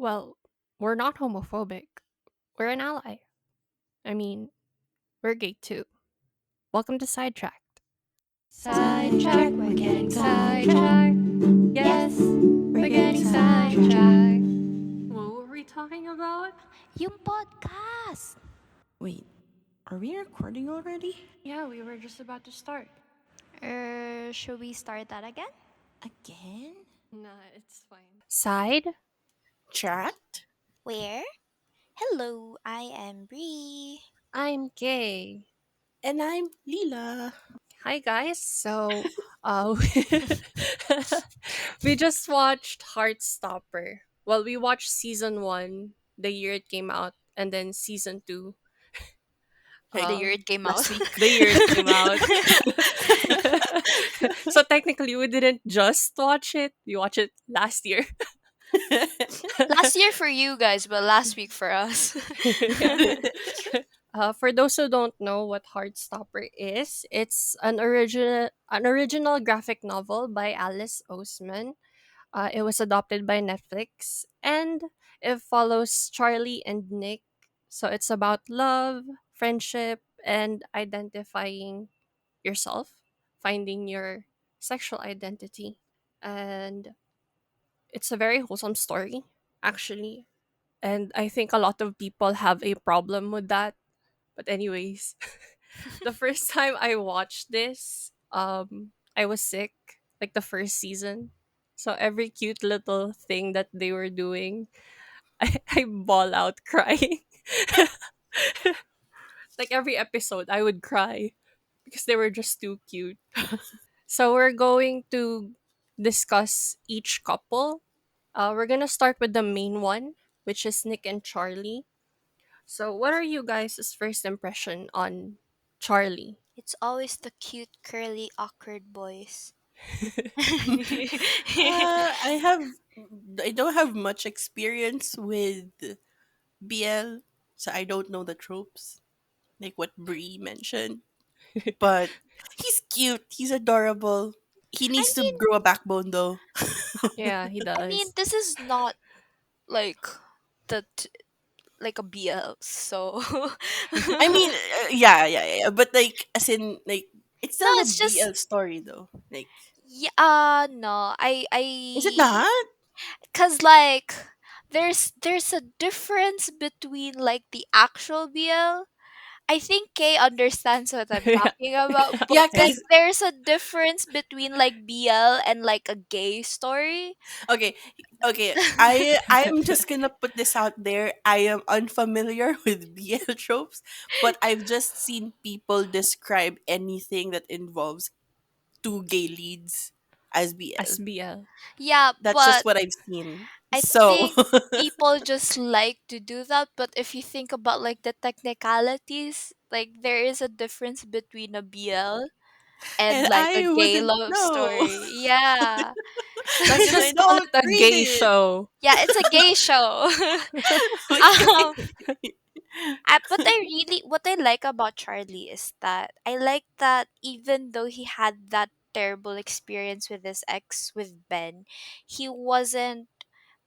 Well, we're not homophobic. We're an ally. I mean, we're gay too. Welcome to Sidetracked. Sidetracked, we're getting sidetracked. Yes, we're getting sidetracked. What were we talking about? Yung podcast. Wait, are we recording already? Yeah, we were just about to start. Should we start that again? Again? Nah, it's fine. Side? Chat? Where? Hello, I am Bree. I'm gay. And I'm Lila. Hi guys. Uh we just watched Heartstopper. Well, we watched season 1 the year it came out, and then season 2 Like The year it came out. last week. the year it came out. So technically we didn't just watch it. We watched it last year. Last year for you guys, but last week for us. Yeah. For those who don't know what Heartstopper is, it's an original graphic novel by Alice Oseman. It was adopted by Netflix, and it follows Charlie and Nick. So it's about love, friendship, and identifying yourself, finding your sexual identity. And it's a very wholesome story, actually. And I think a lot of people have a problem with that. But anyways, the first time I watched this, I was sick, like the first season. So every cute little thing that they were doing, I ball out crying. Like every episode, I would cry because they were just too cute. So we're going to discuss each couple. We're gonna start with the main one, which is Nick and Charlie. So, what are you guys' first impression on Charlie? It's always the cute, curly, awkward boys. I have I don't have much experience with BL, so I don't know the tropes, like what Brie mentioned. But he's cute, he's adorable. He I needs to mean, grow a backbone though. Yeah, he does. this is not like the like a BL, so I mean, yeah. But like, as in, like, it's no, still a it's just BL story though. Like, yeah. No, is it not? cause like there's a difference between like the actual BL. I think Kay understands what I'm Yeah. talking about, but Yeah, like cause there's a difference between like BL and like a gay story. okay, I'm just gonna put this out there. I am unfamiliar with BL tropes, but I've just seen people describe anything that involves two gay leads as BL. SBL. Yeah, That's just but what I've seen. I So, think people just like to do that. But if you think about like the technicalities, like there is a difference between a BL and and like a I gay wouldn't love know story. Yeah. Let's because I just call it don't a read gay it. show. Yeah, it's a gay show. um but I really what I like about Charlie is that I like that even though he had that terrible experience with his ex with Ben, he wasn't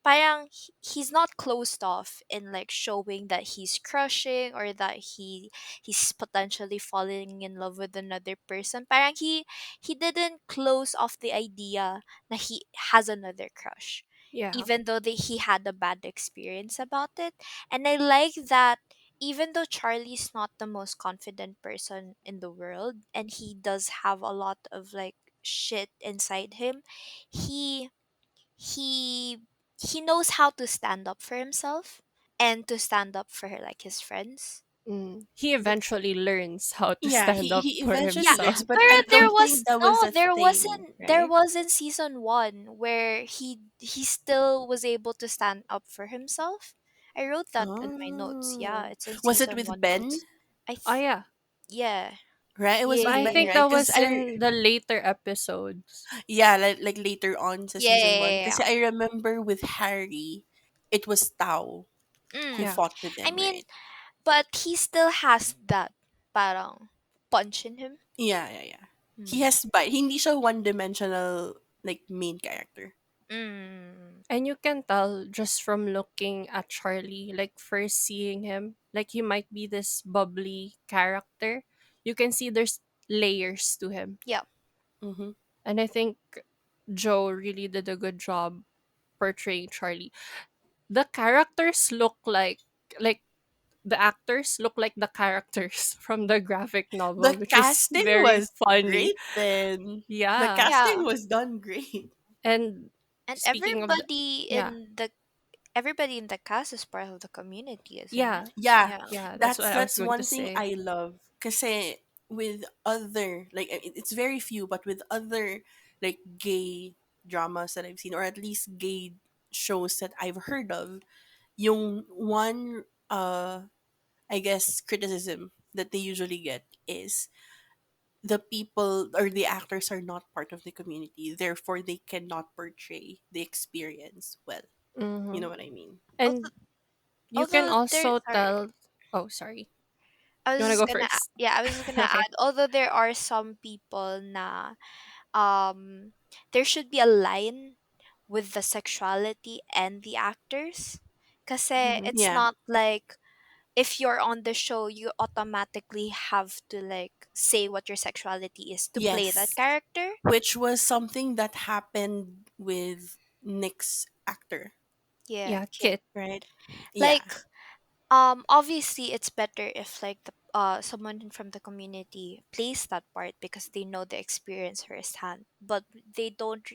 parang he's not closed off in like showing that he's crushing or that he's potentially falling in love with another person. Parang he didn't close off the idea that he has another crush Yeah. even though he had a bad experience about it. And I like that even though Charlie's not the most confident person in the world and he does have a lot of like shit inside him, he he he knows how to stand up for himself and to stand up for like his friends. He eventually learns how to Yeah, stand up he for eventually Yeah, himself. learns, but pero I there don't was think that was no a thing, there right? was in season 1 where he still was able to stand up for himself. I wrote that in my notes. Yeah, Oh, it's in was it season with 1 Ben? notes. I Oh, th- yeah. yeah. Right, it was But with I Yeah. Ben, think right? that Because was in the later episodes. yeah, like later on to Yeah. season one. Yeah. Because I remember with Harry, it was Tao Yeah. who Yeah. fought with I him, mean, right? but he still has that parang punch in him. Yeah. He Mm. has bite. Hindi siya one-dimensional like main character. Mm. And you can tell just from looking at Charlie, like first seeing him, like he might be this bubbly character. You can see there's layers to him. Yeah. Mm-hmm. And I think Joe really did a good job portraying Charlie. The characters look like the actors look like the characters from the graphic The novel, which is casting very was funny. great then. The Yeah. casting Yeah. was done great. And And speaking of the yeah. everybody in the cast is part of the community, isn't it? Yeah. Yeah, Yeah. Yeah, that's that's what I was that's going to one thing say. I love. Kasi with other, like, it's very few, but with other like gay dramas that I've seen, or at least gay shows that I've heard of, yung one I guess criticism that they usually get is the people or the actors are not part of the community, therefore they cannot portray the experience well. You know Mhm. what I mean? Although, And you can although there, also sorry, tell. Oh, sorry. I was You want to just go gonna, first? yeah, I was just gonna Okay. add. Although there are some people na, um, there should be a line with the sexuality and the actors, kasi Mhm. it's Yeah. not like if you're on the show, you automatically have to like say what your sexuality is to play that Yes. character. Which was something that happened with Nick's actor, Yeah, Yeah, Kit. Kit. right? Yeah. Like, obviously it's better if like the someone from the community plays that part because they know the experience firsthand, but they don't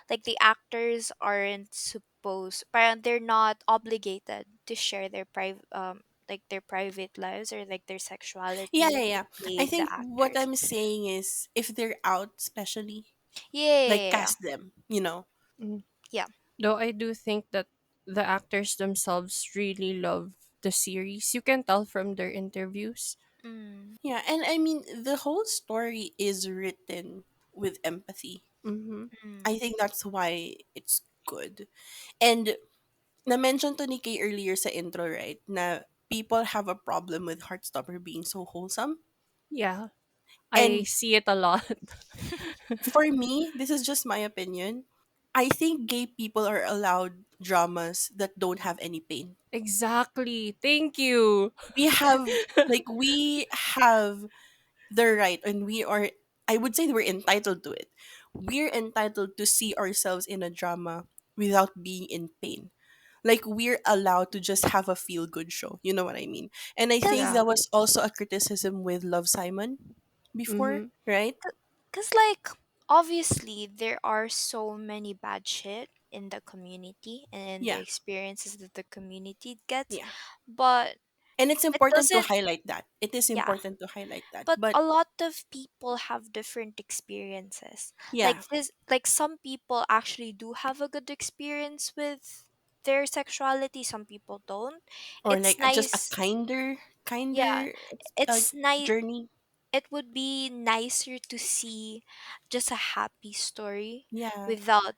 like the actors aren't supposed, but they're not obligated to share their private like their private lives or like their Yeah, sexuality yeah, to yeah. I play the think what actors. I'm saying is if they're out, especially, Yeah, yeah, like, yeah, yeah. cast them, you know? Mm. Yeah. Though I do think that the actors themselves really love the series. You can tell from their interviews. Mm. Yeah, and I mean, the whole story is written with empathy. Mhm. Mm. I think that's why it's good. And na-mention to ni Kay earlier sa intro, right? Na people have a problem with Heartstopper being so wholesome. Yeah, I And see it a lot. for me, this is just my opinion. I think gay people are allowed dramas that don't have any pain. Exactly. Thank you. We have, like, we have the right, and we are, I would say we're entitled to it. We're entitled to see ourselves in a drama without being in pain. Like, we're allowed to just have a feel good show. You know what I mean? And I think Cause Yeah. that was also a criticism with Love Simon before, Mhm. right? Cause like obviously there are so many bad shit in the community and the Yeah. experiences that the community gets, Yeah. but And it's it important to doesn't, highlight that. It is yeah, important to highlight that. but But a lot of people have different experiences. yeah, Like this, like some people actually do have a good experience with their sexuality, some people don't. or It's like just a nice, yeah, uh, it's nice. journey. It would be nicer to see just a happy story Yeah. without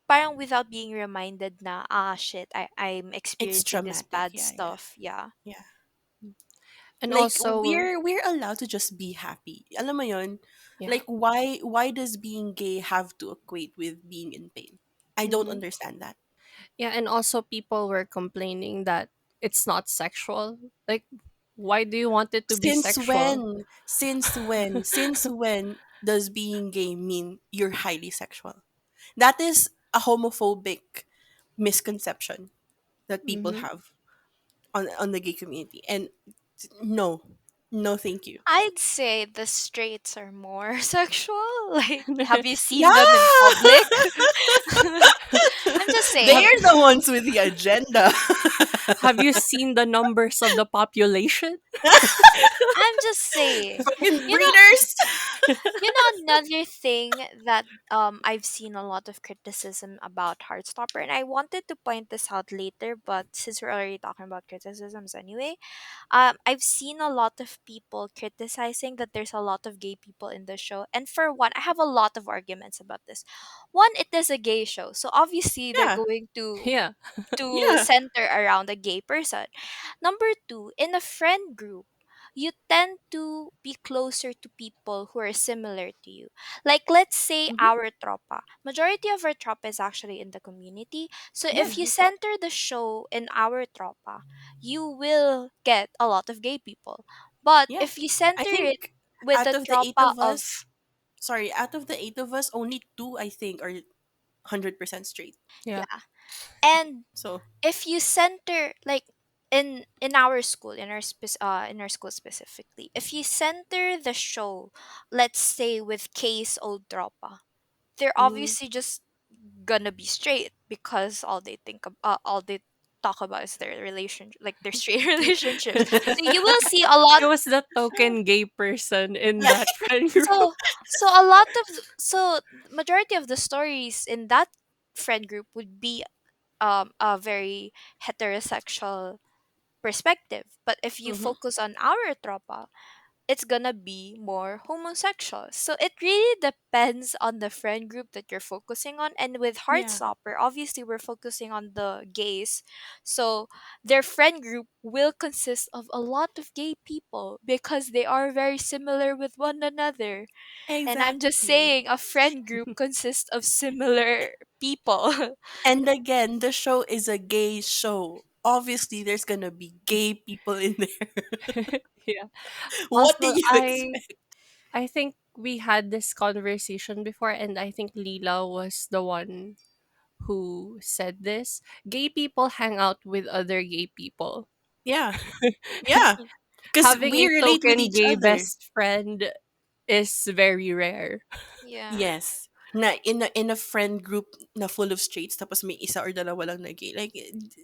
parang without being reminded na shit, I'm It's experiencing this traumatic. bad Yeah, yeah. stuff. Yeah. Yeah. And Like, also, we're allowed to just be happy. Alam mo yun? yeah. Like, why does being gay have to equate with being in pain? I don't Mhm. understand that. Yeah, and also people were complaining that it's not sexual. Like, why do you want it to be Since sexual? when? Since when? Since when does being gay mean you're highly sexual? That is a homophobic misconception that people Mhm. have on the gay community. And no, no, thank you. I'd say the straights are more sexual. Like, have you seen them in Yeah, public? I'm just they have saying. are the ones with the agenda. Have you seen the numbers of the population? I'm just saying. Fucking You know, breeders. You know, another thing that I've seen a lot of criticism about Heartstopper, and I wanted to point this out later, but since we're already talking about criticisms anyway, I've seen a lot of people criticizing that there's a lot of gay people in the show, and for one, I have a lot of arguments about this. One, it is a gay show, so obviously they're Yeah, going to Yeah. to yeah. center around a gay person. Number two, in a friend group, you tend to be closer to people who are similar to you. Like, let's say Hmm. our tropa. Majority of our tropa is actually in the community. So Yeah. if you Mhm. center the show in our tropa, you will get a lot of gay people. But Yeah. if you I center it think with out the of the eight tropa of of, us, sorry, out of the eight of us, only two I think are 100% straight. Yeah. yeah, and So if you center like in our school, in our school specifically, if you center the show, let's say with K's old tropa, they're Mhm. obviously just gonna be straight because all they talk about is their relationship, like their straight relationships. So you will see a lot. He was the token gay person in yeah, that friend group. So a lot of so majority of the stories in that friend group would be a very heterosexual perspective. But if you hmm, focus on our tropa, it's gonna be more homosexual. So it really depends on the friend group that you're focusing on. And with yeah, Heartstopper, obviously we're focusing on the gays. So their friend group will consist of a lot of gay people because they are very similar with one another. And I'm just exactly. saying a friend group consists of similar people. And again, the show is a gay show. Obviously, there's gonna be gay people in there. Yeah. What Also, did you expect? I think we had this conversation before, and I think Lila was the one who said this. Gay people hang out with other gay people. Yeah, yeah, because Having we a relate with token each gay other. best friend is very rare. Yeah. Yes. Na in a friend group na full of straights tapos may isa or dalawa lang na gay. Like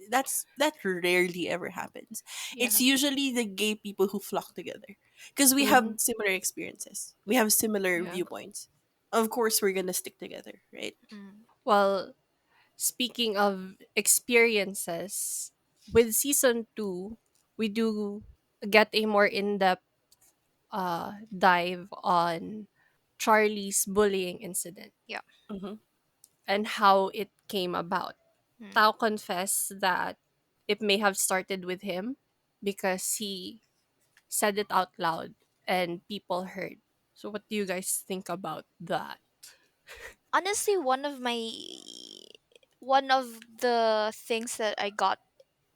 that rarely ever happens. It's Yeah. usually the gay people who flock together because we Hmm. have similar experiences. We have similar Yeah. viewpoints. Of course we're going to stick together, right? Mm. Well, speaking of experiences, with season 2, we do get a more in-depth dive on Charlie's bullying incident Yeah. Mhm. and how it came about. Mm. Tao confessed that it may have started with him because he said it out loud and people heard. So, what do you guys think about that? Honestly, one of the things that I got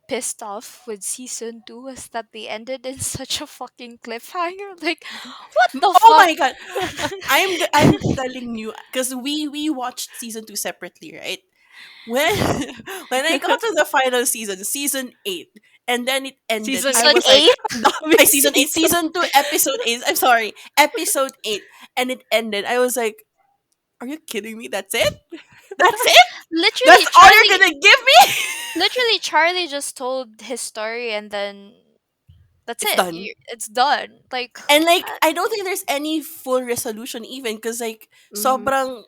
pissed off with season 2 was that they ended in such a fucking cliffhanger. Like, what the Oh fuck? my god. I'm telling you cuz we watched season 2 separately, right? When when I got to the final season, season 8, and then it ended, Season I 8. Season was like, 8? Daming season 8, season. season 2, episode 8. I'm sorry, episode 8, and it ended. I was like, are you kidding me? That's it? That's it? Literally, That's all you're gonna give me? Charlie just told his story and then that's It's it. done. It's done. Like, And like, what? I don't think there's any full resolution even because like, Hmm. sobrang,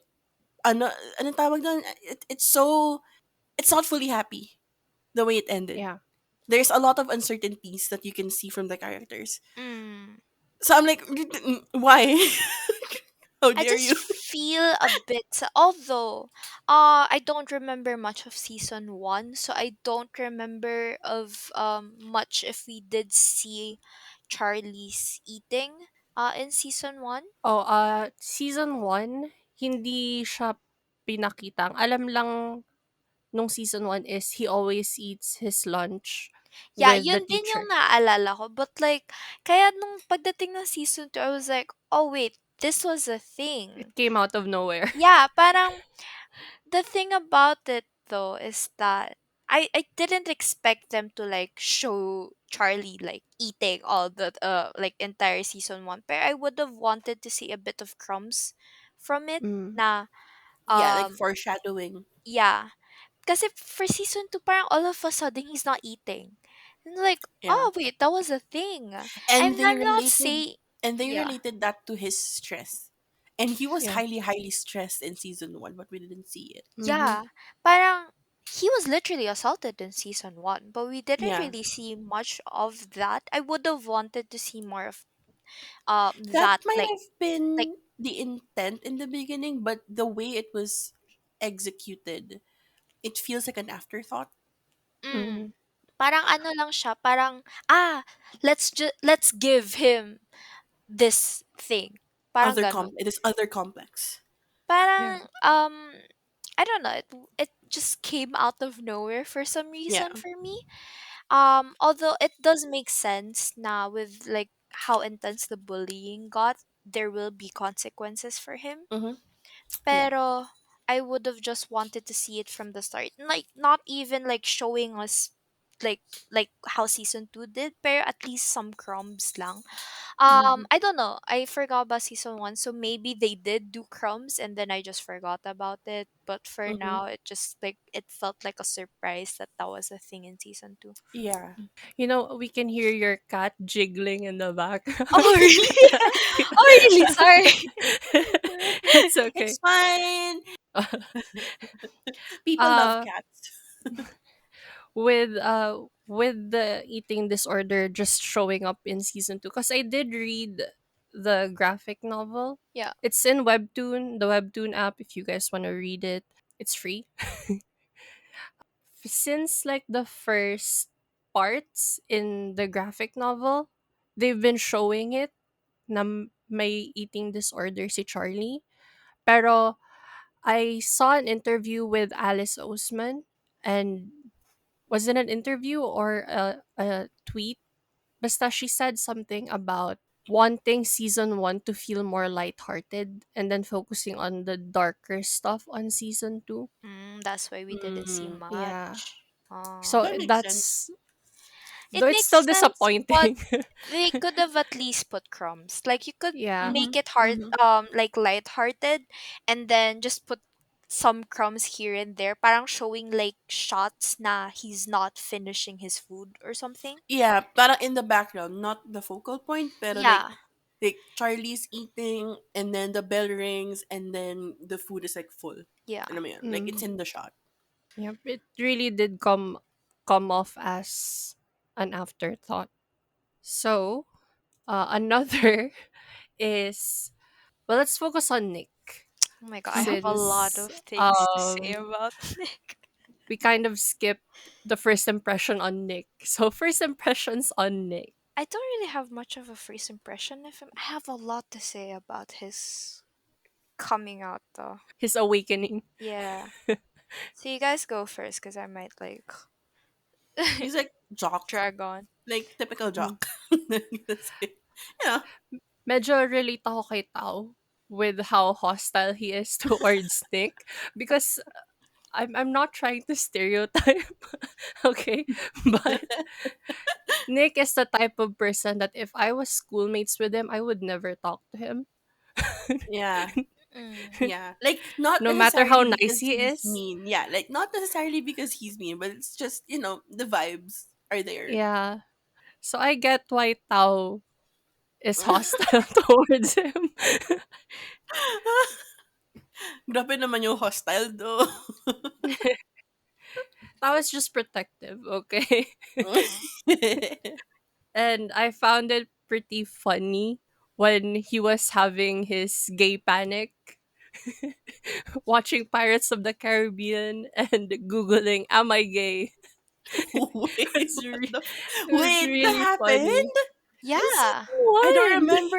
ano, anong tawag doon? It's so, it's not fully happy the way it ended. Yeah. There's a lot of uncertainties that you can see from the characters. Mm. So I'm like, why? How I dare just you? feel a bit, although I don't remember much of season 1, so I don't remember of much if we did see Charlie's eating in season 1. Oh, season 1, hindi siya pinakita. Ang alam lang nung season 1 is he always eats his lunch Yeah, with the yun din yung teacher. naalala ko. But like, kaya nung pagdating ng season 2, I was like, oh wait, this was a thing. It came out of nowhere. Yeah, parang the thing about it though is that I didn't expect them to like show Charlie like eating all the like entire season 1. But I would have wanted to see a bit of crumbs from it Mm. na Yeah, like um foreshadowing. yeah. Kasi for season 2 parang all of a sudden he's not eating. And like, Yeah. oh wait, that was a thing. And they I'm not related saying and they yeah. related that to his stress. And he was Yeah. highly stressed in season 1, but we didn't see it. Mhm. Yeah, parang he was literally assaulted in season 1, but we didn't Yeah. really see much of that. I would have wanted to see more of That that might like have like been the intent in the beginning, but the way it was executed, it feels like an afterthought. mm, Mhm. Parang ano lang siya, parang, let's give him this thing. Parang gano'n. It is other complex. Yeah. Parang, I don't know, it just came out of nowhere for some Yeah. reason for me. Although it does make sense now with like how intense the bullying got, there will be consequences for him. Mm-hmm. Yeah. Pero I would have just wanted to see it from the start. Like not even like showing us like like how season 2 did, pero at least some crumbs lang. Mm-hmm. I don't know. I forgot about season 1, so maybe they did do crumbs and then I just forgot about it. But for Mm-hmm. now, it just like it felt like a surprise that that was a thing in season 2. Yeah. You know, we can hear your cat jiggling in the background. Oh, really? Oh, really? Sorry. It's It's okay. fine. People love uh cats. with the eating disorder just showing up in season 2, because I did read the graphic novel. Yeah. It's in Webtoon, the Webtoon app. If you guys want to read it, it's free. Since like the first parts in the graphic novel, they've been showing it na may eating disorder si Charlie. Pero I saw an interview with Alice Oseman, and was it an interview or a tweet? Basta she said something about wanting season 1 to feel more lighthearted and then focusing on the darker stuff on season 2. That's why we didn't see Mm, Yeah. much. So Oh. that makes sense. that's, It though it's still makes sense, but disappointing. they could have at least put crumbs. Like you could Yeah. Mm-hmm. make it hard, Mm-hmm. like lighthearted, and then just put some crumbs here and there, parang showing like shots na he's not finishing his food or something. Yeah, parang in the background, not the focal point, pero Yeah, like Charlie's eating and then the bell rings and then the food is like full. yeah. Alam mo yun? Like it's Mm. in the shot. Yep. It really did come off as an afterthought. So, another is, well, let's focus on Nick, Oh my god, I have a lot since of things to say um about Nick. we kind of skipped the first impression on Nick. So first impressions on Nick, I don't really have much of a first impression of him. I have a lot to say about his coming out though. his awakening. Yeah. So you guys go first because I might like He's like jock. drag on. Like typical Mm. jock. That's it. You Medyo relate ako kay Tao with how hostile he is towards Nick, because I'm not trying to stereotype, okay, but Nick is the type of person that if I was schoolmates with him, I would never talk to him. yeah. Mm. Yeah. Like not No matter how necessarily nice because he he's is. mean. Yeah, like not necessarily because he's mean, but it's just, the vibes are there. Yeah. So I get why Tao is hostile towards him. Grabe naman yung hostile though. Tao is just protective, okay? And I found it pretty funny when he was having his gay panic, watching Pirates of the Caribbean and Googling, am I gay? Wait, It was wait, that really funny. happened? In Yeah. season one, I don't remember.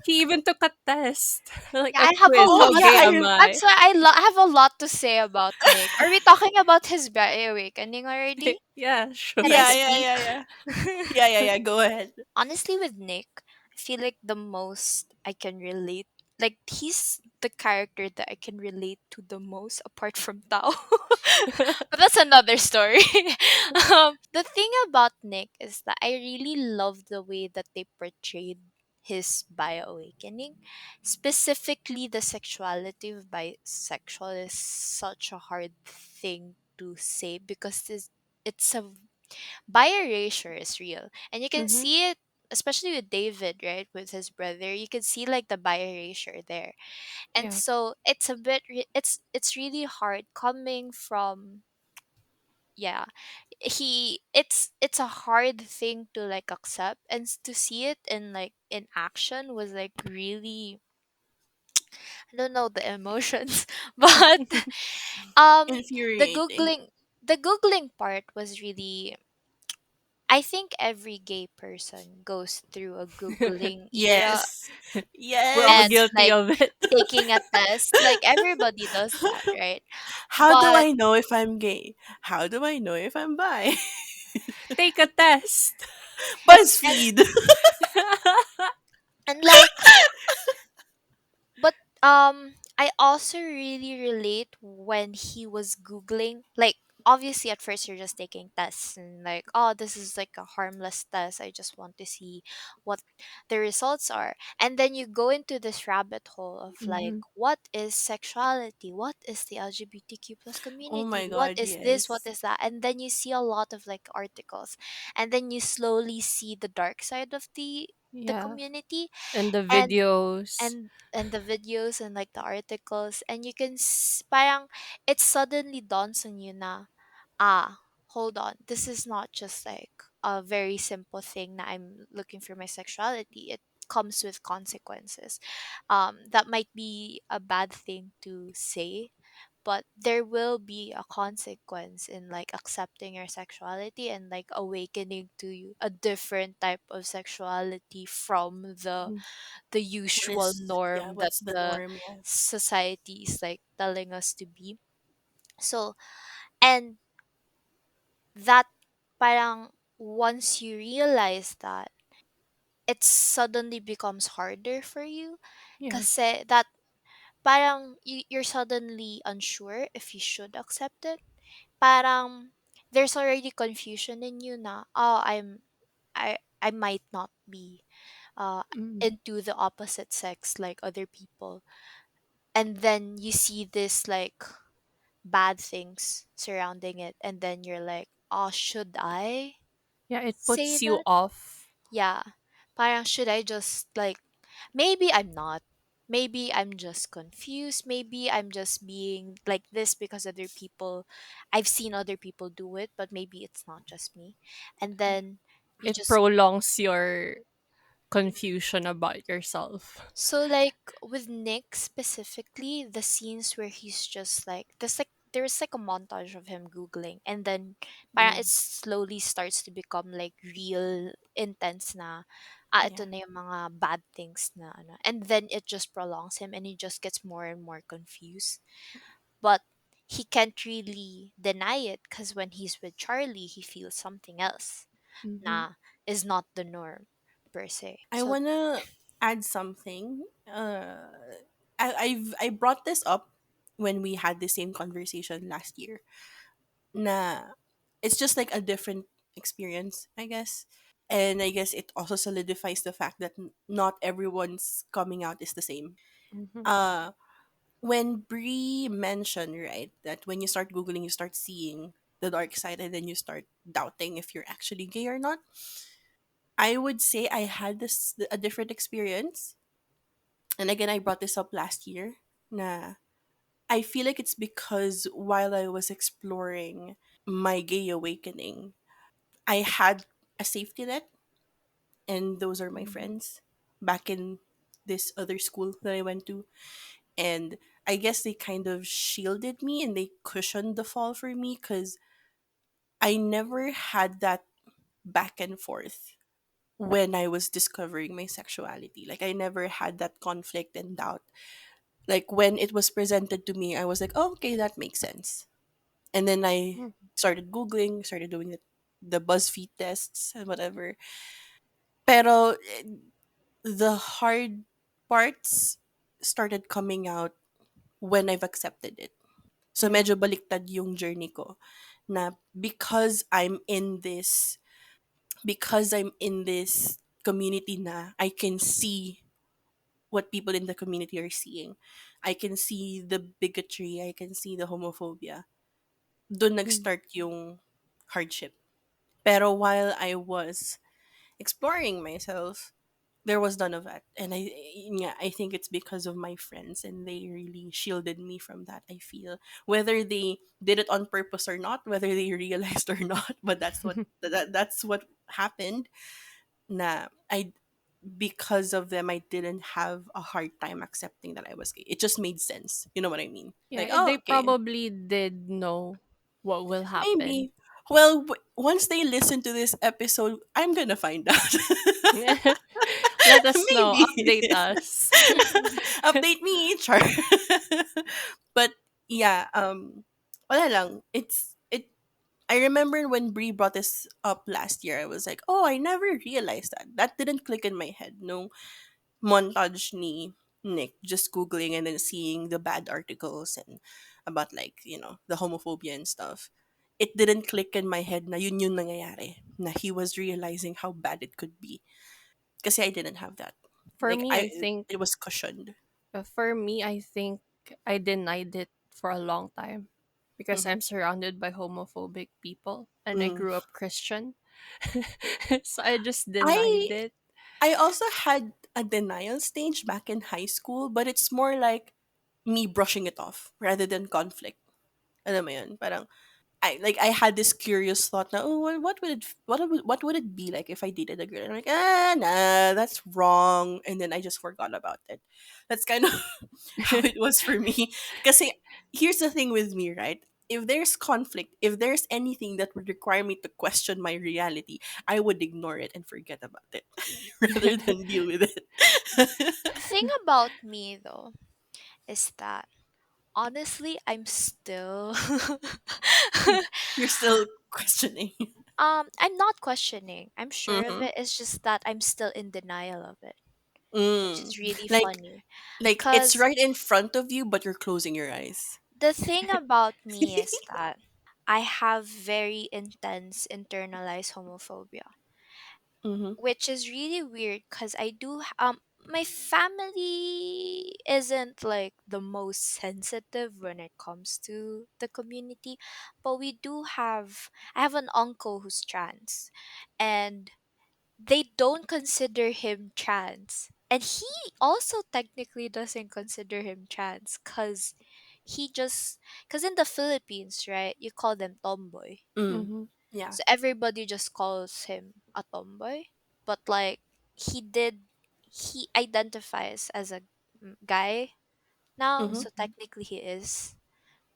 he even took a test, like Yeah, a I have a quiz. Oh How yeah, gay lot. am I? That's why I have a lot to say about Nick. Are we talking about his awakening already? Yeah, Can I sure. yeah, speak? yeah. Yeah. Go ahead. Honestly, with Nick, I feel like the most I can relate, like he's the character that I can relate to the most apart from Tao. But that's another story. The thing about Nick is that I really love the way that they portrayed his bio-awakening. Specifically, the sexuality of bisexual is such a hard thing to say because it's a bi-erasure is real. And you can Mm-hmm. see it especially with David, right? With his brother. You can see like the bi-erasure there. And Yeah. so it's a bit it's really hard coming from yeah it's a hard thing to like accept and to see it in like in action was like really I don't know the emotions but um the Infuriating. googling the googling part was really, I think every gay person goes through a googling era, Yes. We're all and Yes. guilty like of it. taking a test. Like everybody does that, right? How do But I know if I'm gay? How do I know if I'm bi? Take a test. and BuzzFeed. and like but I also really relate when he was googling, like obviously at first you're just taking tests and like, oh, this is like a harmless test, I just want to see what the results are. And then you go into this rabbit hole of like, Mhm. what is sexuality, what is the LGBTQ plus Oh community, my what god, is this, what yes. is that, and then you see a lot of like articles, and then you slowly see the dark side of the Yeah. community. And the and videos. and the videos and like the articles, and you can parang it suddenly dawns on you na, ah, hold on, this is not just like a very simple thing that I'm looking for my sexuality. It comes with consequences. That might be a bad thing to say, but there will be a consequence in like accepting your sexuality and like awakening to a different type of sexuality from Mhm. the What usual is, yeah, norm that what's the the norm? Yeah. society is like telling us to be. So, and that parang once you realize that, it suddenly becomes harder for you Yeah. kasi that parang you're suddenly unsure if you should accept it. Parang there's already confusion in you na, oh, I might not be uh Mm. into the opposite sex like other people. And then you see this like bad things surrounding it, and then you're like, oh, should I Yeah, it say puts you that? off. Yeah, parang should I just like, maybe I'm not, maybe I'm just confused, maybe I'm just being like this because other people, I've seen other people do it, but maybe it's not just me. And then you It just, prolongs your confusion about yourself. so like with Nick specifically, the scenes where he's just like there's like a montage of him googling, and then parang it Mm, slowly starts to become like real intense na, ito yeah. na yung mga bad things na ano, and then it just prolongs him and he just gets more and more confused. But he can't really deny it because when he's with Charlie, he feels something else Mhm. na is not the norm per se. I So wanna add something. I brought this up when we had the same conversation last year. Na it's just like a different experience, I guess. And I guess it also solidifies the fact that not everyone's coming out is the same. Mhm. Uh when Brie mentioned, right, that when you start googling you start seeing the dark side and then you start doubting if you're actually gay or not. I would say I had this a different experience. And again, I brought this up last year. Na I feel like it's because while I was exploring my gay awakening, I had a safety net, and those are my Mhm. friends back in this other school that I went to. And I guess they kind of shielded me and they cushioned the fall for me because I never had that back and forth when I was discovering my sexuality. Like, I never had that conflict and doubt. Like, when it was presented to me, I was like, oh, okay, that makes sense. And then I Mhm. started Googling, started doing the BuzzFeed tests and whatever. Pero the hard parts started coming out when I've accepted it. So Yeah. medyo baliktad yung journey ko na because I'm in this community na I can see what people in the community are seeing. I can see the bigotry, I can see the homophobia. Doon Mm. nag-start yung hardship. Pero while I was exploring myself, there was none of that. And yeah, I think it's because of my friends and they really shielded me from that, I feel. Whether they did it on purpose or not, whether they realized or not, but that's what happened. Na I Because of them I didn't have a hard time accepting that I was gay. It just made sense. You know what I mean? Like, Yeah, oh, they okay. probably did know what will happen. Maybe. Well, once they listen to this episode, I'm gonna find out. Let us know. Maybe. Update us. Update me, Char. But yeah, wala lang. I remember when Brie brought this up last year, I was like, oh, I never realized that. That didn't click in my head. No montage ni Nick just Googling and then seeing the bad articles and about like, the homophobia and stuff. It didn't click in my head na yun yung nangyayari. Na he was realizing how bad it could be. Kasi I didn't have that. For Like, me, I think it was cushioned. I denied it for a long time because Mm-hmm. I'm surrounded by homophobic people and I Mm. grew up Christian. So I just denied I it. I also had a denial stage back in high school, but it's more like me brushing it off rather than conflict. Alam mo yun? Parang, I had this curious thought na, oh, well, what would it be like if I dated a girl? And I'm like, nah, that's wrong. And then I just forgot about it. That's kind of how it was for me. Because here's the thing with me, right? If there's conflict, if there's anything that would require me to question my reality, I would ignore it and forget about it rather than deal with it. The thing about me though is that honestly I'm still You're still questioning. I'm not questioning. I'm sure of Mm-hmm. it. It's just that I'm still in denial of it, which Mm. is really Like, funny. it's Cause right in front of you, but you're closing your eyes. the thing about me is that I have very intense internalized homophobia, Mm-hmm. which is really weird because I do my family isn't like the most sensitive when it comes to the community, but we do have I have an uncle who's trans, and they don't consider him trans. And he also technically doesn't consider him trans because he just, because in the Philippines, right, you call them tomboy. Mm. Hmm. Yeah. So everybody just calls him a tomboy. But like, he did, he identifies as a guy now. Mm-hmm. So technically he is.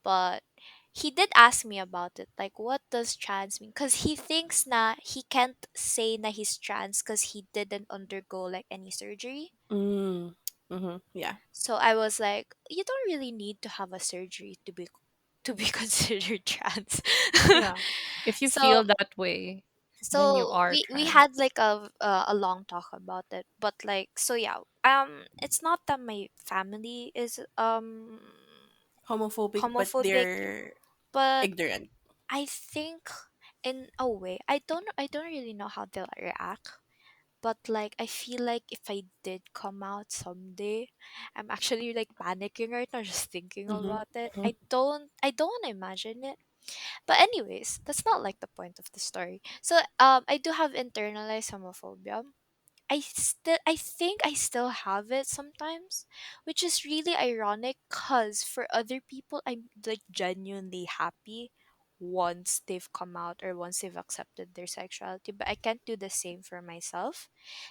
But he did ask me about it. Like, what does trans mean? Because he thinks na he can't say na he's trans because he didn't undergo like any surgery. Mm. Mm-hmm. Yeah. So I was like, you don't really need to have a surgery to be considered trans. Yeah. If you so feel that way, then you so are we trans. had like a long talk about it, but like so yeah, it's not that my family is Homophobic, but homophobic, they're but ignorant. I think in a way I don't really know how they'll react, but like I feel like if I did come out someday, I'm actually like panicking right now just thinking Mm-hmm. about it. Mm-hmm. I don't want to imagine it. But anyways, that's not like the point of the story. So I do have internalized homophobia. I think I still have it sometimes, which is really ironic cuz for other people I'm like genuinely happy once they've come out or once they've accepted their sexuality, but I can't do the same for myself.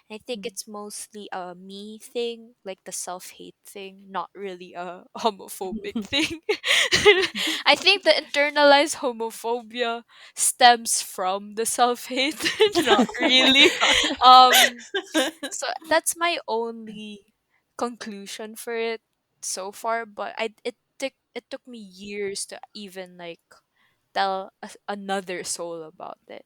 And I think it's mostly a me thing, like the self-hate thing, not really a homophobic thing. I think the internalized homophobia stems from the self-hate, not really. Um so that's my only conclusion for it so far, but it took me years to even like tell another soul about it.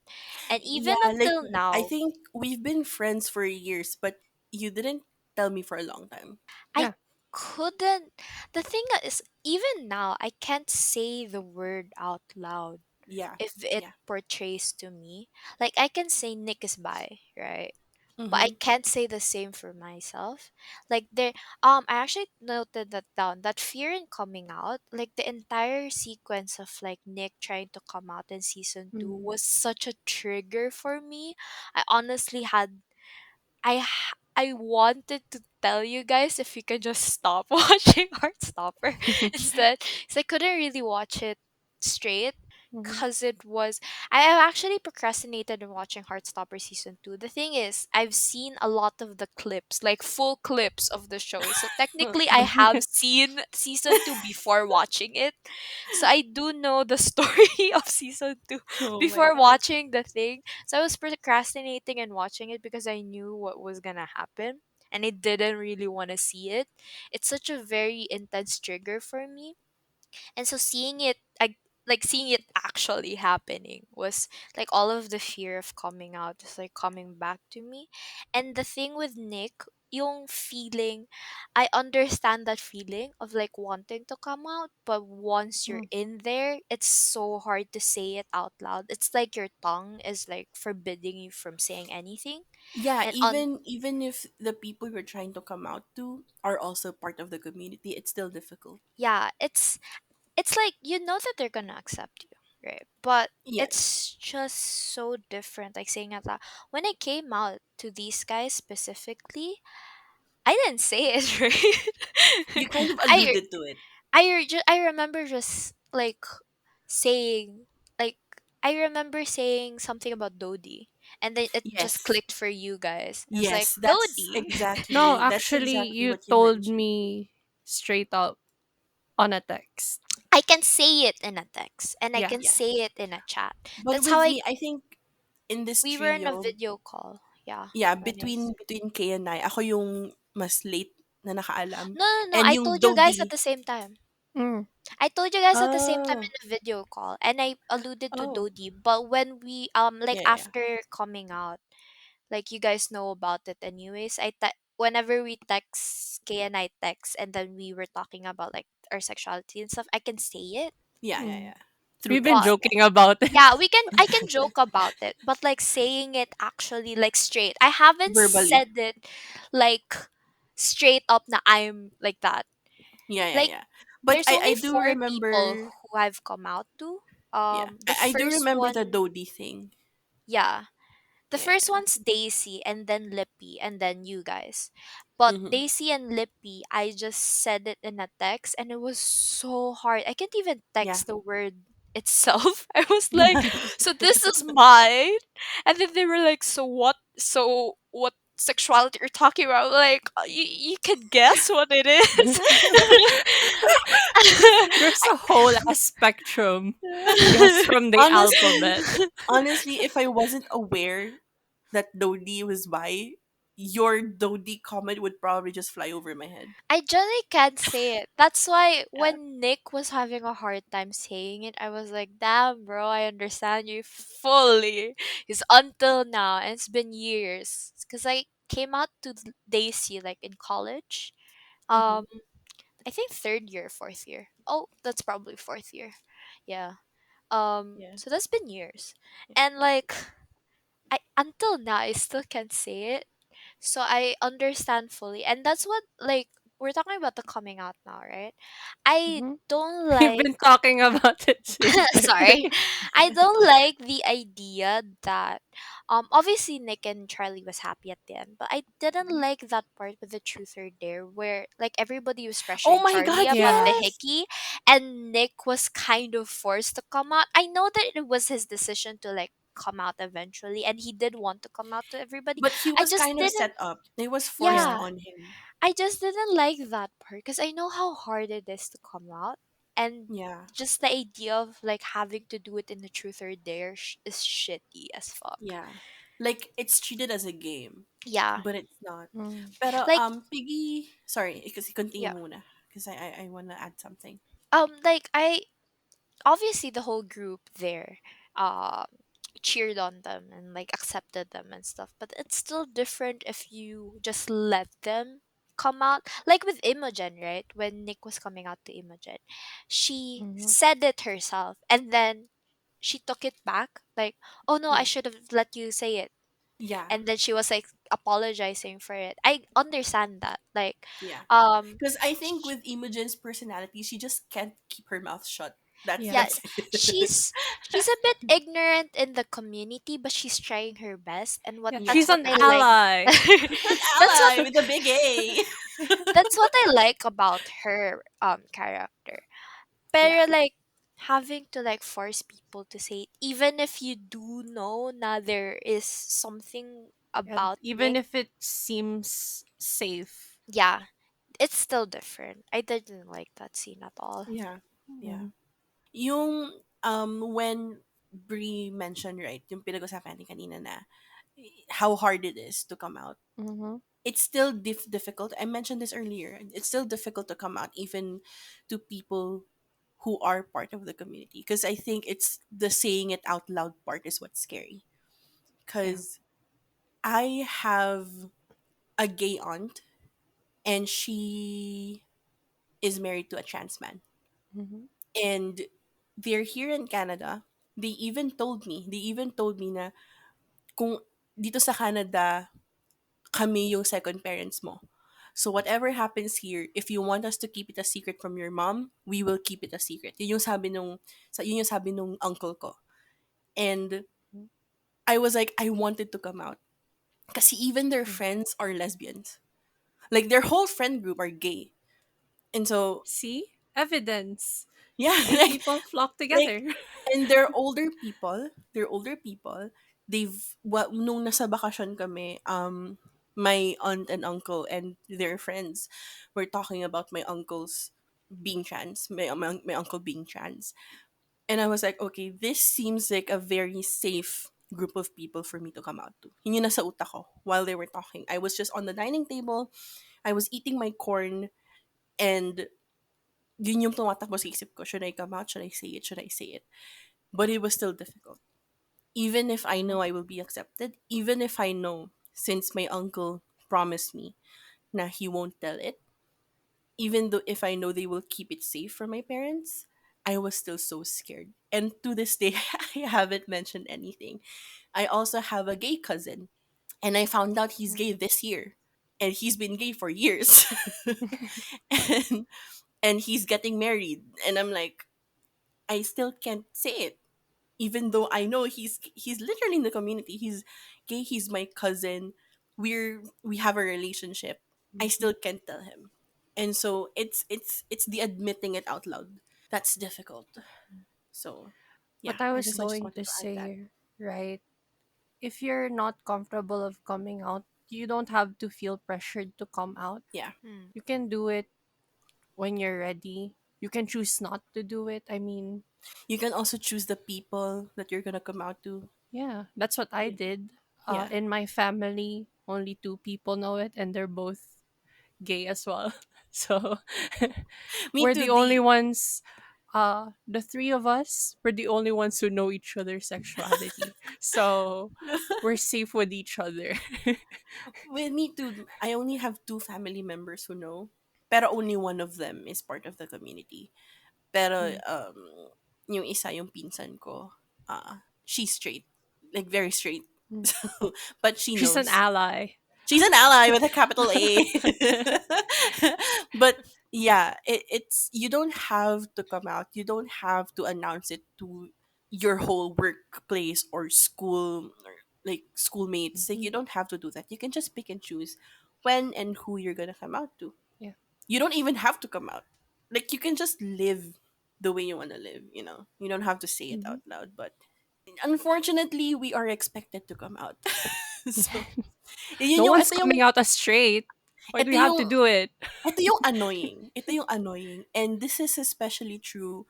And even Yeah, like, until I now, think we've been friends for years, but you didn't tell me for a long time. I Yeah. couldn't the thing is even now I can't say the word out loud Yeah. if it Yeah. portrays to me. Like I can say Nick is bi, right? But I Mm-hmm. can't say the same for myself. Like there I actually noted that down, that fear in coming out, like the entire sequence of like Nick trying to come out in season 2 Mm. was such a trigger for me. I honestly had I wanted to tell you guys if you can just stop watching Heartstopper instead, because I couldn't really watch it straight. Mhm. because it was I have actually procrastinated in watching Heartstopper season 2. The thing is, I've seen a lot of the clips, like full clips of the show. So technically I have seen season 2 before watching it. So I do know the story of season 2 Oh my before god. watching the thing. So I was procrastinating and watching it because I knew what was going to happen and I didn't really want to see it. It's such a very intense trigger for me, and so seeing it, like seeing it actually happening was like all of the fear of coming out is like coming back to me. And the thing with Nick, yung feeling, I understand that feeling of like wanting to come out, but once you're Mm. in there, it's so hard to say it out loud. It's like your tongue is like forbidding you from saying anything. Yeah, And on even if the people you're trying to come out to are also part of the community, it's still difficult. yeah, it's like you know that they're gonna accept you, right? But Yes. it's just so different. Like saying that when I came out to these guys specifically, I didn't say it You right. kind of I alluded to it. I remember just like saying like I remember saying something about Dodie, and then it just Yes. clicked for you guys. And I was like, Yes, Dodie. No, that's actually, exactly you what you told mentioned. me straight up on a text. I can say it in a text and I Yeah. can Yeah. say it in a chat. But That's how with I me, I think in this we were in a trio, video call. Yeah, yeah, Venice. between Kay and I, ako yung mas late na nakaalam. No, no, no. And I yung told you guys at Dodie, the same time. Mm. I told you guys at the same time oh, in a video call, and I alluded to oh, Dodi. But when we like yeah, yeah, yeah. after coming out, like you guys know about it anyways. Whenever we text Kay and I text, and then we were talking about like our sexuality and stuff, I can say it. Yeah, yeah, Mm. yeah. Through We've been But text, yeah. joking about it. yeah, I can joke about it, but like saying it actually like straight. I haven't Verbally. said it like straight up na I'm like that. Yeah, yeah, Like yeah. But there's I only do four people remember, who I've come out to. yeah, The I do first remember the one, Dodie thing. yeah, the Yeah, first yeah. one's Daisy, and then Lippy, and then you guys. But Mm-hmm. Daisy and Lippy, I just said it in a text, and it was so hard. I can't even Yeah. text the word itself. I was like, Yeah. so this is mine. And then they were like, so what? So what sexuality you're talking about? Like, you can guess what it is. There's a whole ass spectrum. Guess from the Honestly, alphabet. honestly, if I wasn't aware that Dodie was bi, your Dodie comment would probably just fly over my head. I generally can't say it. That's why Yeah. when Nick was having a hard time saying it, I was like, damn, bro, I understand you fully. Because until now, and it's been years, because I came out to Daisy like in college. Mm-hmm. Um, I think third year, fourth year. Oh, that's probably fourth year. Yeah. Yeah. So that's been years. Yeah. And like, I until now, I still can't say it, so I understand fully. And that's what like we're talking about the coming out now, right? I Mhm. don't We've like been talking about it since sorry. Friday. I don't like the idea that obviously Nick and Charlie was happy at the end, but I didn't like that part with the truth or dare where like everybody was Oh pressuring my Charlie god, about the Yeah. yes! hickey and Nick was kind of forced to come out. I know that it was his decision to like come out eventually and he did want to come out to everybody. But he I was just kind of didn't set up. It was forced yeah. Yeah. on him. I just didn't like that part because I know how hard it is to come out, and Yeah. just the idea of like having to do it in the truth or dare is shitty as fuck. Yeah. Like it's treated as a game, Yeah, but it's not. Mm. Pero like Piggy, sorry, because continue yeah, muna because I want to add something. like I obviously the whole group there, um, cheered on them and like accepted them and stuff, but it's still different if you just let them come out like with Imogen, right? When Nick was coming out to Imogen, she Mhm. said it herself and then she took it back like, oh no, I Yeah. should have let you say it, Yeah. and then she was like apologizing for it. I understand that like Yeah. um Because I think with Imogen's personality, she just can't keep her mouth shut. That's Yeah. yeah, that's it. she's a bit ignorant in the community but she's trying her best, and what Yeah. that's She's Yeah. what an I like. ally. An That's what ally with a big A. that's what I like about her character. Yeah. Pero like having to like force people to say it, even if you do know na there is something Yeah, about even it. if it seems safe. Yeah, it's still different. I didn't like that scene at all. Yeah. Yeah. Mhm. Yung when Brie mentioned, right, yung pinag-usapan natin kanina na how hard it is to come out. Mhm. It's still difficult. I mentioned this earlier. It's still difficult to come out even to people who are part of the community, because I think it's the saying it out loud part is what's scary. Yeah. Cuz I have a gay aunt, and she is married to a trans man. Mhm. And they're here in Canada. They even told me na kung dito sa Canada, kami yung second parents mo. So whatever happens here, if you want us to keep it a secret from your mom, we will keep it a secret. Yun yung sabi nung uncle ko. And I was like, I wanted to come out. Kasi even their Mhm. friends are lesbians. Like their whole friend group are gay. And so See? Evidence. yeah, Gay people flock like together. and they're older people. Nung nasa bakasyon kami, my aunt and uncle and their friends were talking about my uncle's being trans, my uncle being trans. And I was like, okay, this seems like a very safe group of people for me to come out to. Yun yung nasa utak ko while they were talking. I was just on the dining table, I was eating my corn, and yun yung tumatakbo sa isip ko. Should I come out? Should I say it? Should I say it? But it was still difficult. Even if I know I will be accepted, even if I know, since my uncle promised me na he won't tell it, even though if I know they will keep it safe from my parents, I was still so scared. And to this day, I haven't mentioned anything. I also have a gay cousin, and I found out he's gay this year. And he's been gay for years. and, and he's getting married. And I'm like, I still can't say it, even though I know he's literally in the community. He's gay. He's my cousin. We have a relationship. I Mhm. still can't tell him, and so it's the admitting it out loud that's difficult. So, What yeah, I was I just going wanted to to add that. say, right? If you're not comfortable of coming out, you don't have to feel pressured to come out. Yeah, Hmm. You can do it when you're ready. You can choose not to do it. I mean, you can also choose the people that you're gonna come out to. yeah, that's what I did. Yeah, In my family, only two people know it, and they're both gay as well. So me we're too. the only ones. The three of us, we're the only ones who know each other's sexuality. So we're safe with each other. With me too. I only have two family members who know, pero only one of them is part of the community. Pero Mm, yung isa, yung pinsan ko, she's straight. Like very straight. mm. So, but she She's an knows. ally. She's an ally with a capital A. But yeah, it's you don't have to come out. You don't have to announce it to your whole workplace or school, or like schoolmates. Like you Mhm. don't have to do that. You can just pick and choose when and who you're gonna come out to. Yeah. You don't even have to come out. Like you can just live the way you want to live, you know. You don't have to say it Mhm. out loud, but unfortunately, we are expected to come out. So, No yun yung one's coming out as straight. Why do ito we have yung to do it? ito yung annoying. Ito yung annoying. And this is especially true.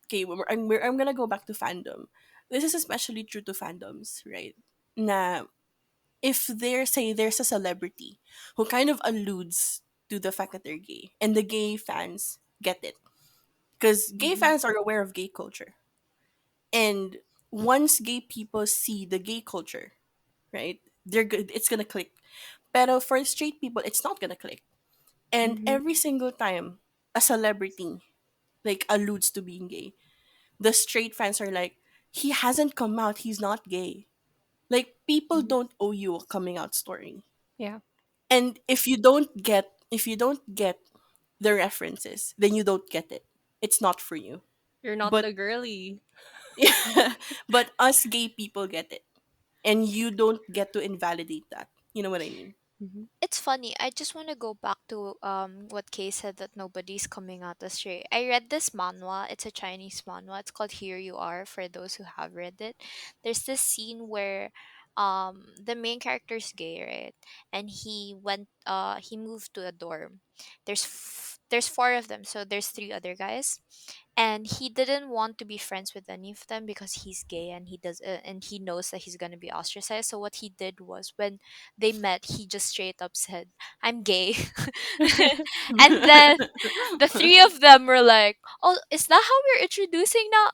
Okay, I'm gonna go back to fandom. This is especially true to fandoms, right? Na if there's a celebrity who kind of alludes to the fact that they're gay, and the gay fans get it, because gay Mhm. fans are aware of gay culture, and once gay people see the gay culture, right, they're good. It's gonna click. Pero for straight people, it's not gonna click. And Mhm. every single time a celebrity like alludes to being gay, the straight fans are like, he hasn't come out, he's not gay. Like people Mhm. don't owe you a coming out story. Yeah. And if you don't get the references, then you don't get it. It's not for you. You're not But the girly. but us gay people get it. And you don't get to invalidate that. You know what I mean? Mhm. It's funny. I just want to go back to what Kay said, that nobody's coming out as straight. I read this manhwa. It's a Chinese manhwa. It's called Here You Are, for those who have read it. There's this scene where the main character's gay, right? And he moved to a dorm. There's four of them, so there's three other guys. And he didn't want to be friends with any of them because he's gay, and he knows that he's going to be ostracized. So what he did was, when they met, he just straight up said, "I'm gay." And then the three of them were like, "Oh, is that how we're introducing now?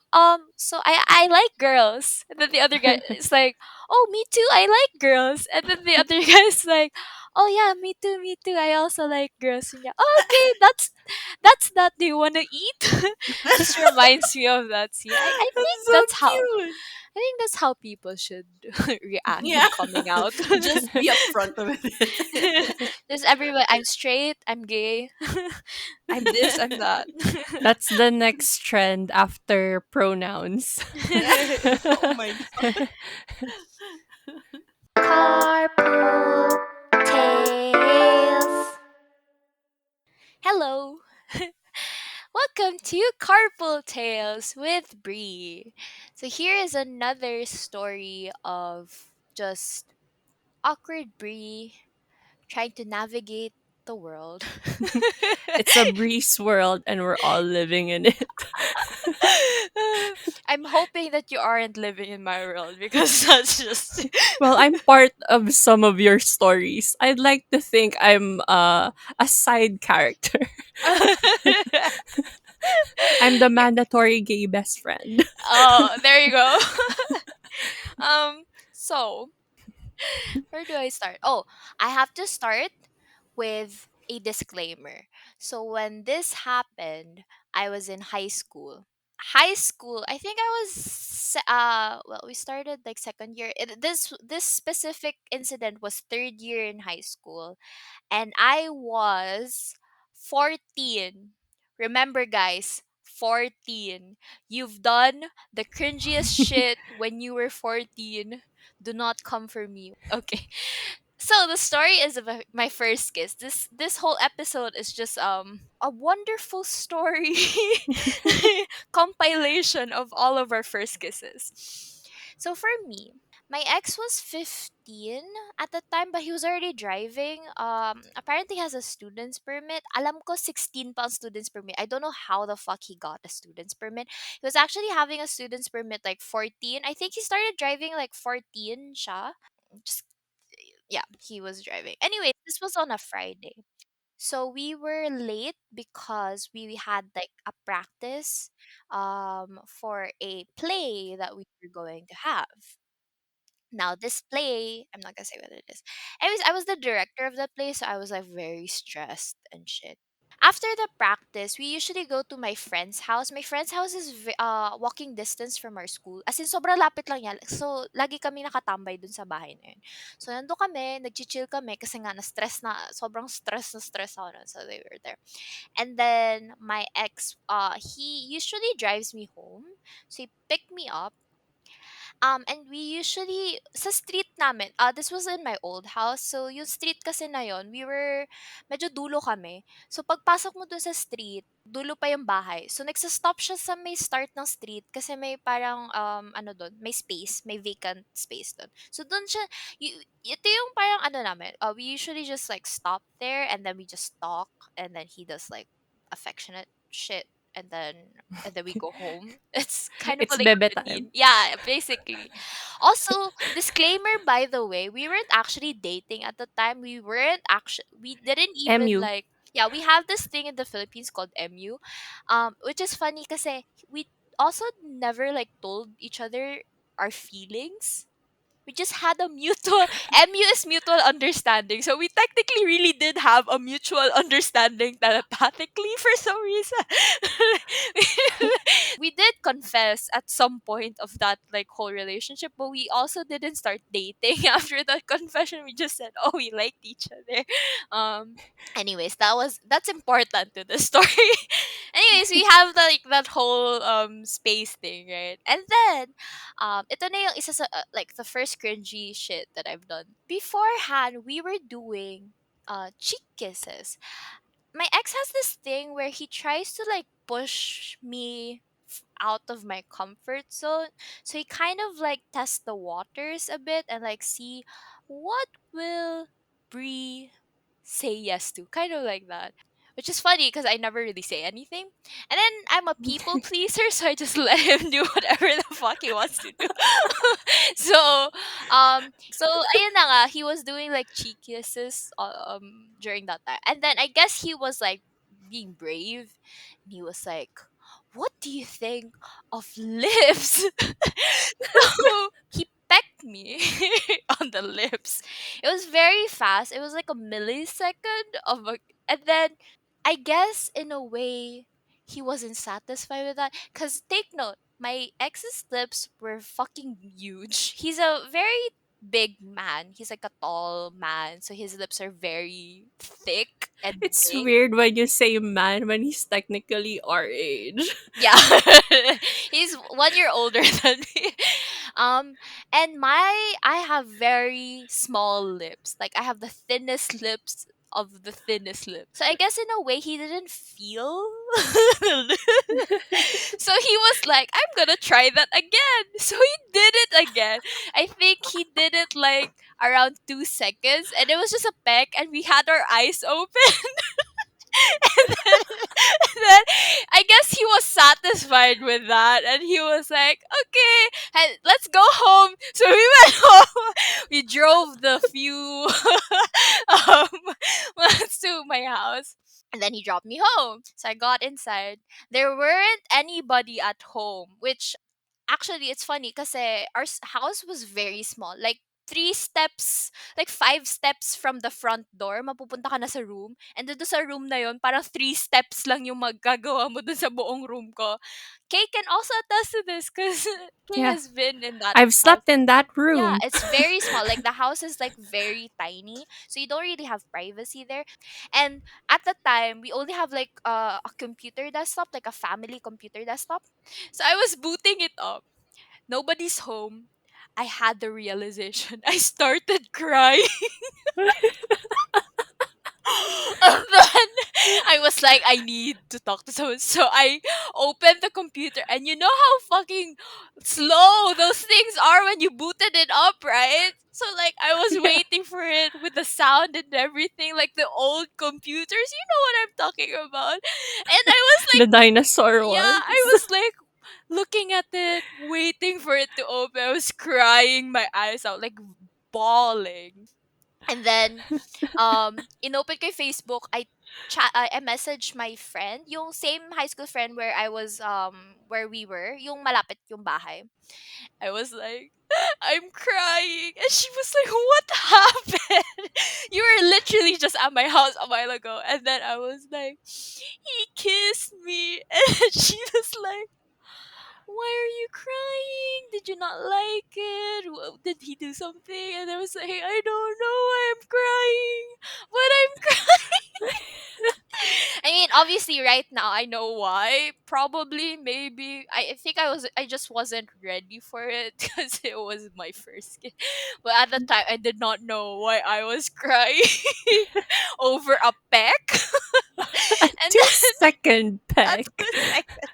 So I like girls." And then the other guy is like, "Oh, me too. I like girls." And then the other guy is like, "Oh yeah, me too. Me too. I also like girls." And yeah, "Oh, okay, that's that. Do you want to eat?" Just reminds me of that scene. That's so cute. I think that's how people should react Yeah. in coming out. Just be upfront with it. Just everybody, I'm straight, I'm gay, I'm this, I'm that. That's the next trend after pronouns. Oh my god. Carpool Tales. Hello. Welcome to Carpool Tales with Bree. So here is another story of just awkward Bree trying to navigate the world. It's a breeze world and we're all living in it. I'm hoping that you aren't living in my world, because that's just Well, I'm part of some of your stories. I'd like to think I'm a side character. I'm the mandatory gay best friend. Oh, there you go. um so where do I start? Oh, I have to start with a disclaimer. So when this happened, I was in high school. High school, I think I was well, we started like second year. This specific incident was third year in high school, and I was 14. Remember, guys, 14. You've done the cringiest shit when you were 14. Do not come for me. Okay. So the story is about my first kiss. This whole episode is just a wonderful story compilation of all of our first kisses. So for me, my ex was 15 at the time, but he was already driving. Apparently has a student's permit. Alam ko 16 pa ang student's permit. I don't know how the fuck he got a student's permit. He was actually having a student's permit like 14. I think he started driving like 14 siya. Just yeah, he was driving. Anyway, this was on a Friday. So we were late because we had like a practice for a play that we were going to have. Now this play, I'm not gonna say what it is. Anyways, I was the director of the play, so I was like very stressed and shit. After the practice, we usually go to my friend's house. My friend's house is walking distance from our school. As in, sobrang lapit lang yan. So, lagi kami nakatambay dun sa bahay na yun. So, nandun kami, nag-chill kami kasi nga sobrang stress ako nun. So, they were there. And then, my ex, he usually drives me home. So, he picked me up. And we usually, sa street namin, this was in my old house. So, yung street kasi na yun, medyo dulo kami. So, pagpasok mo dun sa street, dulo pa yung bahay. So, nagsastop siya sa may start ng street kasi may parang, ano dun, may space, may vacant space dun. So, dun siya, ito yung parang ano namin, we usually just like stop there and then we just talk and then he does like affectionate shit and then we go home. It's kind of It's like a bebe time. routine. Yeah, basically. Also, disclaimer by the way, we weren't actually dating at the time. We didn't even MU. like yeah, we have this thing in the Philippines called MU. Which is funny kasi we also never like told each other our feelings. We just had a mutual MU is mutual understanding. So we technically really did have a mutual understanding telepathically for some reason. We did confess at some point of that like whole relationship, but we also didn't start dating after that confession. We just said, "Oh, we liked each other." Anyways, that's important to the story. Anyways, we have like that whole space thing, right? And then ito na yung isa sa like the first cringy shit that I've done. Beforehand, we were doing cheek kisses. My ex has this thing where he tries to like push me out of my comfort zone. So he kind of like test the waters a bit and like see what will Brie say yes to. Kind of like that. Which is funny because I never really say anything. And then I'm a people pleaser, so I just let him do whatever the fuck he wants to do. so so ayun na nga, he was doing like cheek kisses during that time. And then I guess he was like being brave, and he was like, "What do you think of lips?" So he pecked me on the lips. It was very fast. It was like a millisecond of a, and then I guess in a way he wasn't satisfied with that. Cause take note, my ex's lips were fucking huge. He's a very big man. He's like a tall man, so his lips are very thick and It's big. weird when you say man when he's technically our age. Yeah. He's 1 year older than me. Um and I have very small lips. Like I have the thinnest lips of the thinnest lip. So I guess in a way he didn't feel the lip. So he was like, I'm gonna try that again. So he did it again. I think he did it like around 2 seconds, and it was just a peck, and we had our eyes open. Then I guess he was satisfied with that, and he was like, "Okay, let's go home." So we went home. We drove the few um, miles to my house, and then he dropped me home. So I got inside. There weren't anybody at home, which actually it's funny because our house was very small. Like 3 steps, like 5 steps from the front door, mapupunta ka na sa room. And doon sa room na yon, parang 3 steps lang yung magagawa mo doon sa buong room ko. Kay can also attest to this because Kay Yeah. has been in that I've house. slept in that Yeah, room. it's very small. Like the house is like very tiny, so you don't really have privacy there. And at the time, we only have like a computer desktop, like a family computer desktop. So I was booting it up. Nobody's home. I had the realization. I started crying. And then I was like, I need to talk to someone. So I opened the computer, and you know how fucking slow those things are when you booted it up, right? So like I was Yeah. waiting for it with the sound and everything, like the old computers. You know what I'm talking about. And I was The like, dinosaur yeah, I ones. was like looking at it, waiting for it to open. I was crying my eyes out, like bawling. And then inopen ko yung Facebook. I messaged my friend, yung same high school friend where I was where we were, yung malapit yung bahay. I was like, I'm crying. And she was like, what happened? You were literally just at my house a while ago. And then I was like, he kissed me. And she was like, why are you crying? Did you not like it? Did he do something? And I was like, I don't know why I'm crying, but I'm crying. I mean, obviously, right now I know why. Probably, maybe. I think I just wasn't ready for it because it was my first kid. But at the time, I did not know why I was crying over a peck. A And then 2 second that's peck. the second.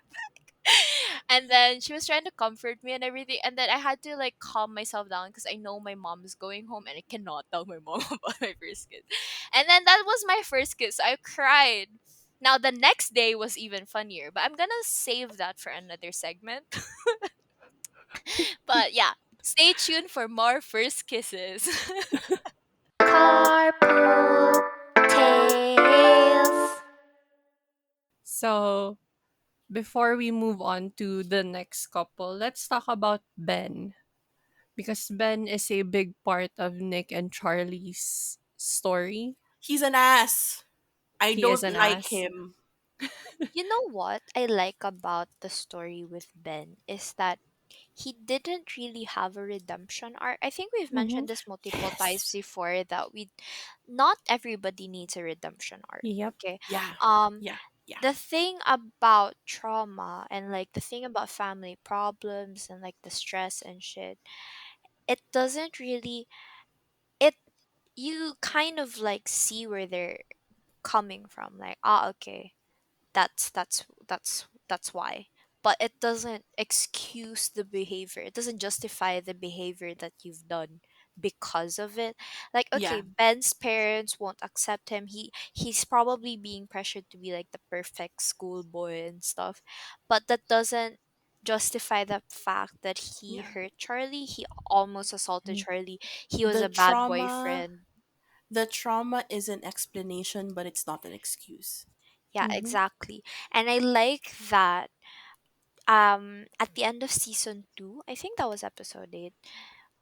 And then she was trying to comfort me and everything, and then I had to like calm myself down because I know my mom is going home and I cannot tell my mom about my first kiss. And then that was my first kiss. I cried. Now the next day was even funnier, but I'm gonna save that for another segment. But yeah, stay tuned for more first kisses. Carpool tales. So, before we move on to the next couple, let's talk about Ben. Because Ben is a big part of Nick and Charlie's story. He's an ass. I He is don't an like ass. him. You know what I like about the story with Ben is that he didn't really have a redemption arc. I think we've Mm-hmm. mentioned this multiple times Yes. before that we not everybody needs a redemption arc. Yep. Okay. Yeah. Um Yeah. Yeah. the thing about trauma and like the thing about family problems and like the stress and shit, it doesn't really, it, you kind of like see where they're coming from, like, ah, okay, that's why. But it doesn't excuse the behavior, it doesn't justify the behavior that you've done because of it. Like, okay, Yeah. Ben's parents won't accept him, he's probably being pressured to be like the perfect schoolboy and stuff, but that doesn't justify the fact that he Yeah. hurt Charlie, he almost assaulted Mhm. Charlie, he was The a bad trauma boyfriend. the trauma is an explanation, but it's not an excuse. Yeah, Mhm. exactly. And I like that at the end of season 2, I think that was episode 8,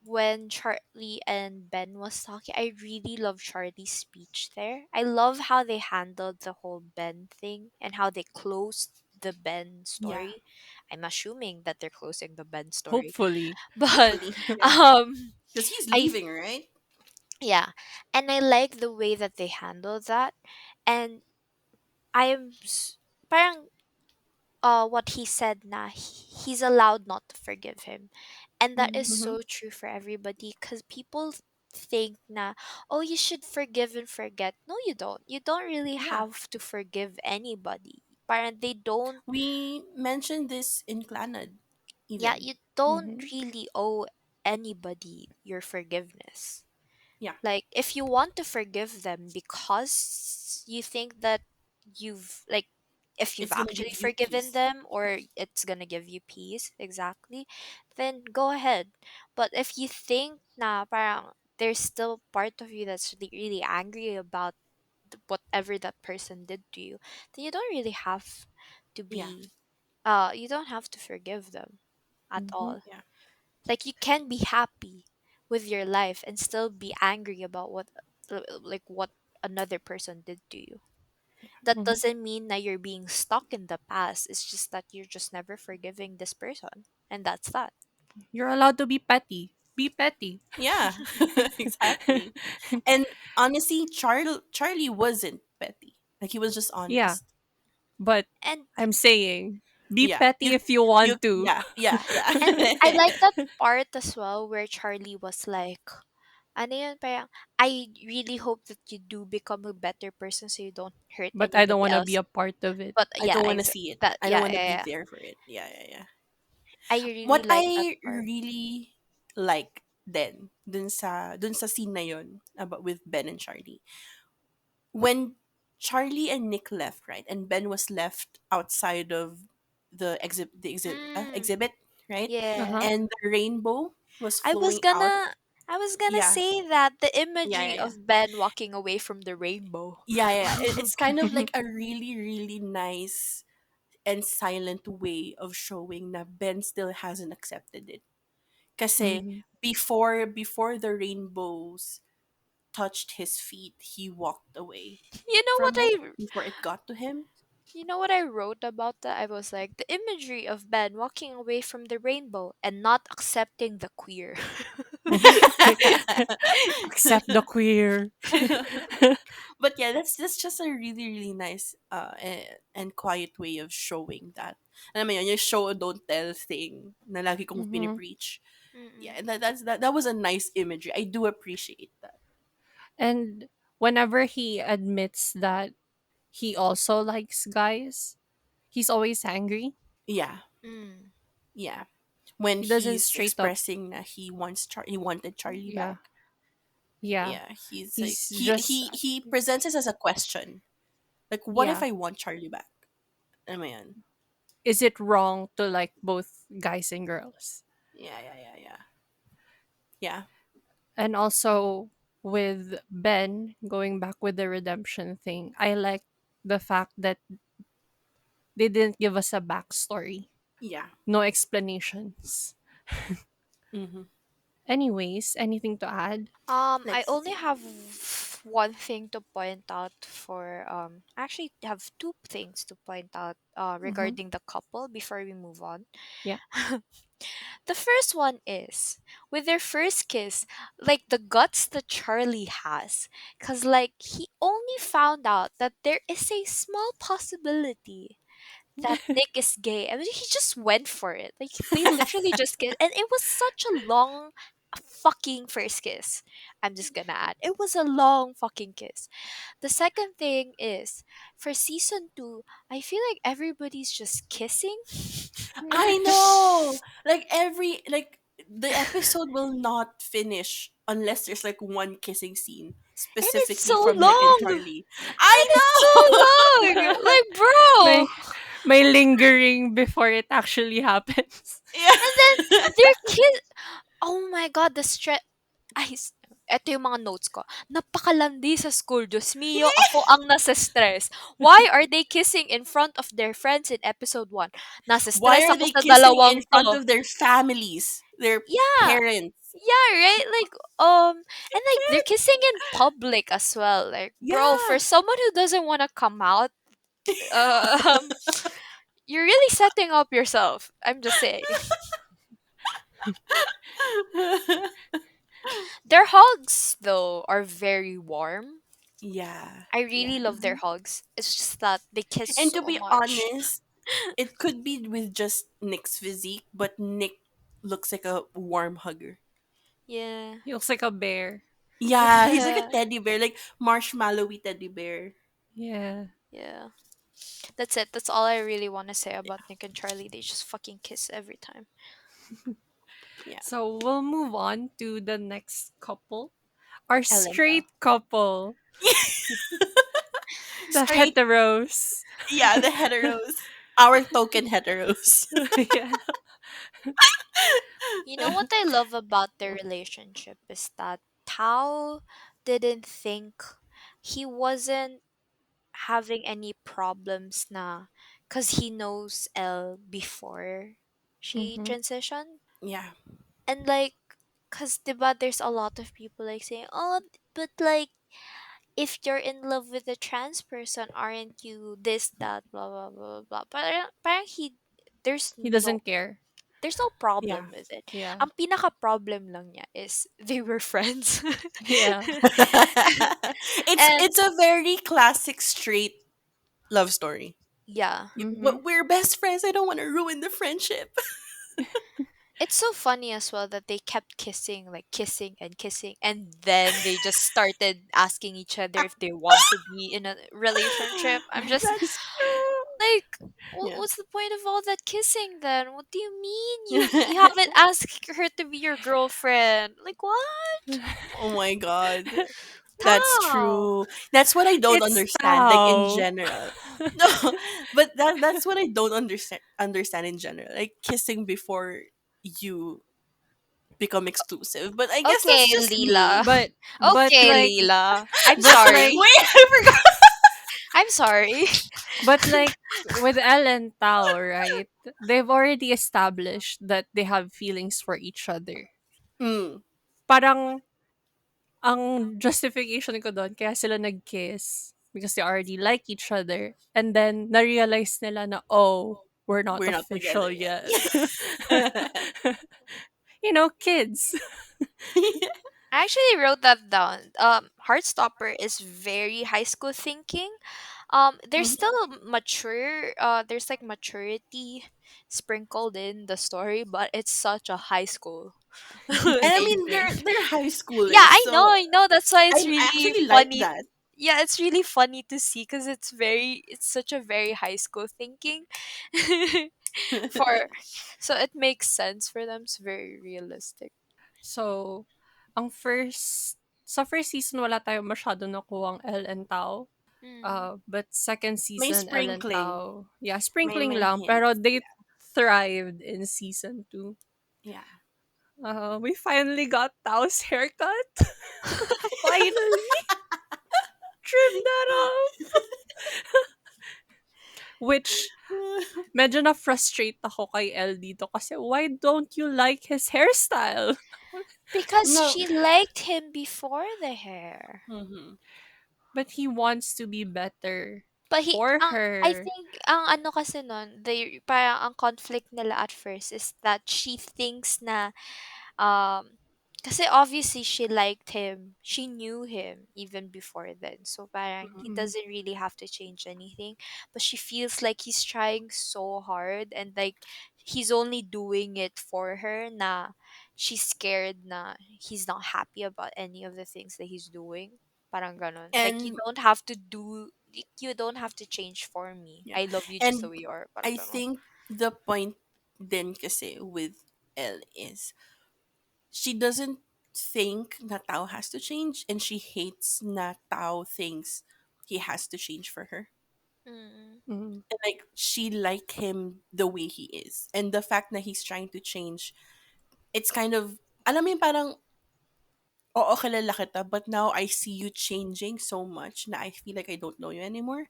when Charlie and Ben was talking, I really love Charlie's speech there. I love how they handled the whole Ben thing and how they closed the Ben Yeah. story. I'm assuming that they're closing the Ben story. Hopefully. But Hopefully. Yeah. um Because he's I leaving, right? yeah, and I like the way that they handled that. And parang what he said na he's allowed not to forgive him, and that is Mhm. Mm-hmm. so true for everybody, because people think na, oh, you should forgive and forget. No, you don't really Yeah. have to forgive anybody. Parang they don't, We mentioned this in Clanad, yeah, even. you don't Mhm. really owe anybody your forgiveness. Yeah. Like, if you want to forgive them because you think that you've like, if you've It's gonna give actually you forgiven peace. them or it's gonna give you peace, exactly, then go ahead. But if you think na parang there's still part of you that's really angry about whatever that person did to you, then you don't really have to Yeah. be you don't have to forgive them at Mhm. all. Yeah. Like, you can be happy with your life and still be angry about what another person did to you. That Mhm. doesn't mean that you're being stuck in the past. It's just that you're just never forgiving this person. And that's that. You're allowed to be petty. Be petty. Yeah. Exactly. And honestly, Charlie wasn't petty. Like he was just Yeah, honest. but And I'm saying be Yeah. petty if you want to. Yeah. Yeah. Yeah. and I like that part as well where Charlie was like, ano yun, parang, I really hope that you do become a better person so you don't hurt But I don't anybody want to be else. a part of it. But I yeah, don't want to see it. that, I don't yeah, want to yeah, be yeah. there for it. Yeah. Yeah. Yeah. I really What like that I part. really like then dun sa scene na yun about with Ben and Charlie, when Charlie and Nick left, right, and Ben was left outside of Mm, exhibit, right, yeah. Uh-huh. and the rainbow was I was flowing out. gonna I was gonna Yeah, say that the yeah, yeah, imagery yeah. of Ben walking away from the rainbow. Yeah, yeah, yeah. It's kind of like a really, really nice and silent way of showing that Ben still hasn't accepted it. Kasi Mhm. before the rainbows touched his feet, he walked away You know what from it I before it got to him. you know what I wrote about that? I was like, the imagery of Ben walking away from the rainbow and not accepting the queer. Accept the queer. But yeah, that's just a really really nice and quiet way of showing that. Alam mo yun, yung show or don't tell thing na lagi kong Mhm. pinipreach. Yeah, Mm-mm. and that was a nice imagery. I do appreciate that. And whenever he admits that he also likes guys, he's always angry. Yeah, Mm. yeah. When He doesn't he's straight up. expressing that he wanted Charlie Yeah. back. Yeah. Yeah, he's like He's just he presents it as a question. Like, what if yeah. I want Charlie back? Alam mo yun? Is it wrong to like both guys and girls? Yeah, yeah, yeah, yeah. Yeah, And also with Ben going back with the redemption thing, I like the fact that they didn't give us a backstory. yeah. No explanations. Mm-hmm. Anyways, anything to add? I Let's only have see. one thing to point out for I actually have two things to point out Mm-hmm. regarding the couple before we move on. Yeah. The first one is with their first kiss, like the guts that Charlie has. Because, like, he only found out that there is a small possibility that Nick is gay. I mean, he just went for it. Like, they literally just kissed. And it was such a long fucking first kiss. I'm just gonna add. It was a long fucking kiss. The second thing is, for season 2, I feel like everybody's just kissing. I know. Like the episode will not finish unless there's like one kissing scene And it's specifically so from Nick and long. Charlie. And I it's so know. long. Like, bro. may may lingering before it actually happens. And then Yeah. their kid. Oh my god, the stress. Ay, eto yung mga notes ko. Napakalandi sa school. Diyos mio, ako ang nasa stress. Why are they kissing in front of their friends in episode 1? Nasa Why stress are ako they sa kissing dalawang in front to. of their families, their Yeah. parents? Yeah, right? Like, and like, they're kissing in public as well. Like, bro, for Yeah. someone who doesn't want to come out, um, you're really setting up yourself. I'm just saying. Their hugs, though, are very warm. Yeah. I Yeah. really love their Mhm. hugs. It's just that they kiss And so to be much. honest, it could be with just Nick's physique, but Nick looks like a warm hugger. Yeah. He looks like a bear. Yeah, he's like a Yeah. teddy bear, like marshmallowy teddy bear. Yeah. Yeah. That's it. That's all I really want to say about Nick and Charlie. They just fucking kiss every time. Yeah. So we'll move on to the next couple. Our Ellen. straight couple, the Straight. heteros. Yeah, the heteros. Our token heteros. Yeah. You know what I love about their relationship is that Tao didn't think he wasn't having any problems na because he knows Elle before she Mm-hmm. transitioned. Yeah. And like, because diba, there's a lot of people like saying, oh, but like, if you're in love with a trans person, aren't you this, that, blah, blah, blah, blah. Parang there's He no, doesn't care. there's no Yeah. problem with it. Yeah. Ang pinaka-problem lang niya is they were friends. Yeah. And It's a very classic straight love story. yeah, Mm-hmm. We're best friends. I don't want to ruin the friendship. it's so funny as well that they kept kissing, like kissing and kissing, and then they just started asking each other if they want to be in a relationship. I'm just That's true. like, Yeah. what's the point of all that kissing then? What do you mean you haven't asked her to be your girlfriend? Like, what? Oh my god. That's How? true. That's what I don't It's understand, like in Tao. general. No, but that's what I don't understand in general. Like kissing before you become exclusive. But I guess Okay, that's just Leela. me. but but Okay, like Leela. I'm but sorry. like Wait, I forgot. I'm sorry. but like with Elle and Tao, right? They've already established that they have feelings for each other. Mm, Parang ang justification ko dun kaya sila nag-kiss because they already like each other and then na-realize nila na, "Oh, we're not we're not official together yet." yet. Kids. I actually wrote that down. Heartstopper is very high school thinking. There's Mhm. still mature. There's like maturity sprinkled in the story, but it's such a high school And I mean thinking. they're high Yeah, schoolers, so I know. That's why I it's really actually like funny. that. Yeah, it's really funny to see because it's such a very high school thinking. For so it makes sense for them. It's very realistic. So, ang first season wala tayong masyado nakuhang Elle and Tao. Mm. But second May season, Elle and sprinkling. Tao, yeah, May sprinkling lang, pero hints. they thrived in season 2. Yeah. We finally got Tao's haircut. Finally, trim that off. Which, medyo na-frustrate ako kay Elle dito kasi why don't you like his hairstyle? Because No. she liked him before the hair. Mhm. But he wants to be better But for I her. think, ang ano kasi nun, parang ang conflict nila at first is that she thinks na, um, kasi obviously she liked him. She knew him even before then. So parang he Mhm. doesn't really have to change anything. But she feels like he's trying so hard and like he's only doing it for her na she's scared na he's not happy about any of the things that he's doing. Parang ganon. Like And you don't have to change for me. yeah. I love you just the And way you are. Parang I ganon. think the point then kasi with Elle is she doesn't think na Tao has to change, and she hates na Tao thinks he has to change for her. Mm, Mhm. And like she like him the way he is. And the fact that he's trying to change, it's kind of alam mo yung parang oo kilala kita, but now I see you changing so much na I feel like I don't know you anymore.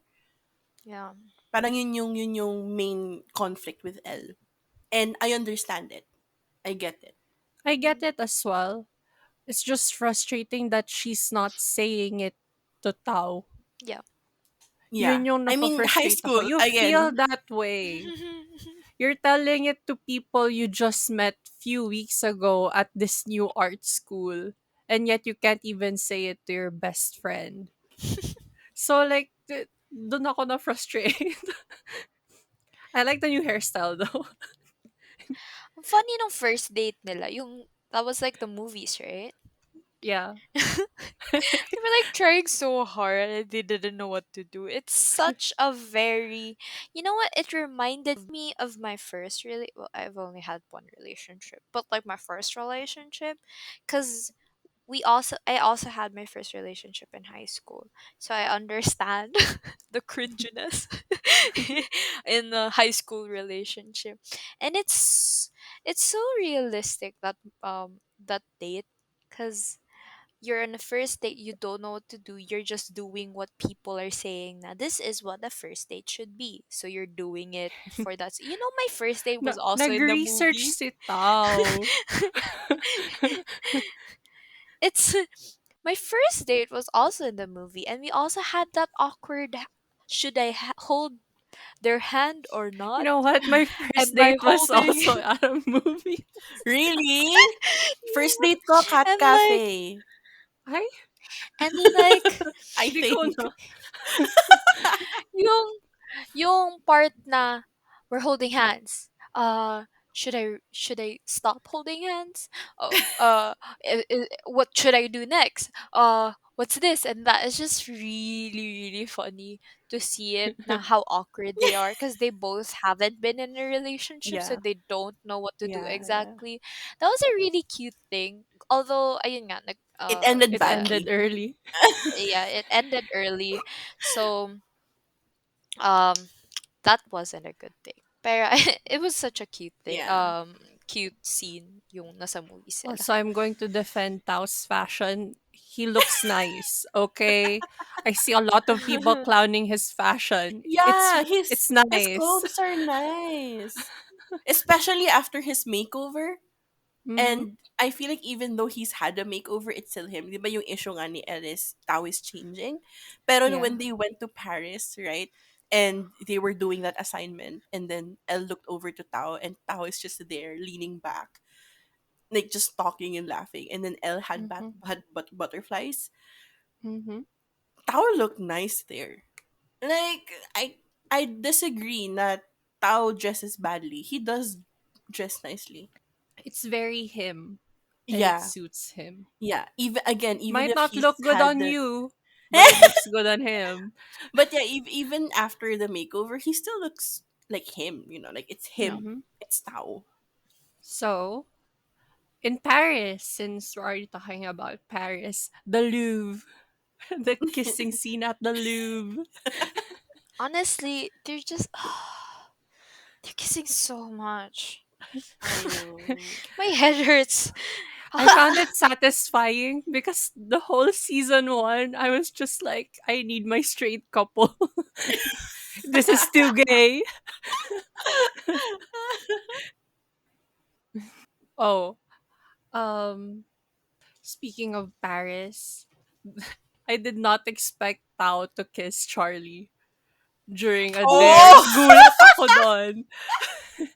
yeah. Parang yun yung main conflict with Elle. And I understand it. I get it. I get Mm, it as well. It's just frustrating that she's not saying it to Tao. yeah. Yeah. Yun yung I mean, high napafrustrate ako. school You feel again. that way. You're telling it to people you just met few weeks ago at this new art school. And yet you can't even say it to your best friend. So like, dun ako na frustrate. I like the new hairstyle though. Ang funny nung first date nila, yung that was like the movies, right? Yeah. They were like trying so hard and they didn't know what to do. It's such a very, you know what? It reminded me of my first really. Well, I've only had one relationship, but like my first relationship, because I also had my first relationship in high school, so I understand the cringiness in the high school relationship, and it's so realistic that that date, because you're on a first date, you don't know what to do, you're just doing what people are saying. Now this is what a first date should be, so you're doing it for that. You know, my first date was also in the Nag-research movie. si Tao. It's my first date was also in the movie, and we also had that awkward should I hold their hand or You not? know what? My Am first I date was holding? also at a movie. Really? First date ko, Cat And like, Cafe. Ay, and then like, I di ko think. na. yung yung part na we're holding hands. Should I stop holding hands? What should I do next? What's this and that? It's just really funny to see it na how awkward they are, because they both haven't been in a relationship, so Yeah. they don't know what to do Yeah. exactly. That was a really cute thing. Although ayun nga, It ended It the ended badly. early. yeah, it ended early. So um that wasn't a good thing. Pero it was such a cute thing. Yeah. Cute scene yung nasa movie sila. Also, I'm going to defend Tao's fashion. He looks nice, okay? I see a lot of people clowning his fashion. It's Yeah, it's his nice. clothes are nice. Especially after his makeover. Mhm. And I feel like even though he's had a makeover, it's still him. Di ba yung issue nga ni Ellis, Tao is changing. Pero Yeah. when they went to Paris, right? And they were doing that assignment, and then Elle looked over to Tao, and Tao is just there leaning back, like just talking and laughing. And then Elle had Mhm. butterflies. Mhm. Tao looked nice there. Like I disagree that Tao dresses badly. He does dress nicely. It's very him and it Yeah, suits him. yeah. Even Might if not he's look good had on the, you, but it looks good on him. but yeah, even after the makeover, he still looks like him. Like it's him. Mhm. It's Tao. So, in Paris, since we're already talking about Paris, the Louvre, the kissing scene at the Louvre. Honestly, they're just they're kissing so much. I know. My head hurts. I found it satisfying because the whole season one, I was just like, I need my straight couple. This is too gay. Oh, um, Speaking of Paris, I did not expect Tao to kiss Charlie during a dare. Oh, Gulat ako doon. Like,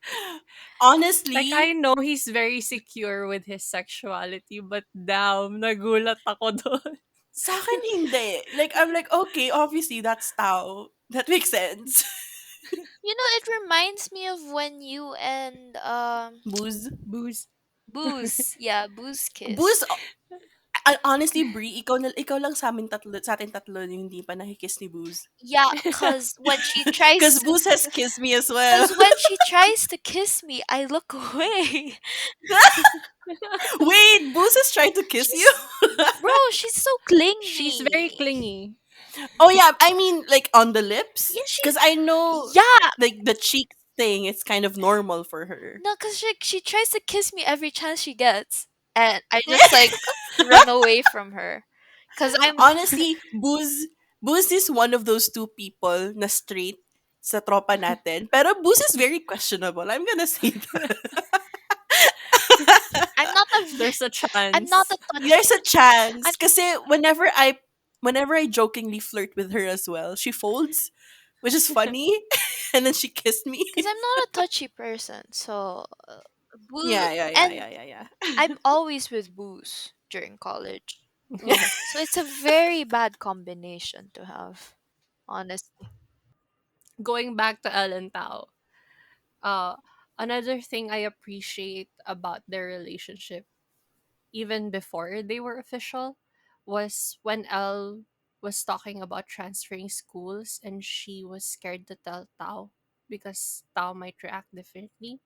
honestly, I know he's very secure with his sexuality, but damn, nagulat ako doon. sa akin hindi. Like, I'm like, okay, obviously that's Tao. That makes sense. You know, it reminds me of when you and Booze. Booze. Booze, yeah, Booze Booze, kissed. honestly, Brie, ikaw lang sa amin tatlo, sa atin tatlo yung hindi pa nakikiss ni Booze. Yeah, cause when she tries Because to, Booze has kissed me as well. cause when she tries to kiss me, I look away. Wait, Booze is trying to kiss you? She's, bro, she's so She's very clingy. clingy. Oh yeah, I mean like on the lips, Yeah, because I know yeah, like the cheek thing. It's kind of normal for her. no, cause she tries to kiss me every chance she gets, and I just like run away from her, cause I'm Honestly, Booze is one of those two people na straight sa tropa natin. Pero Booze is very questionable. I'm gonna say that. I'm not a There's a I'm not chance. a touchy. There's a chance. I'm Kasi whenever I jokingly flirt with her as well, she folds, which is funny. And then she kissed me. Because I'm not a touchy person, so boo Yeah, yeah, yeah, and yeah, yeah, yeah. I'm always with booze during college. Yeah. So it's a very bad combination to have, honestly. Going back to Ellen Tao, uh, another thing I appreciate about their relationship, even before they were official, was when Elle was talking about transferring schools and she was scared to tell Tao because Tao might react differently.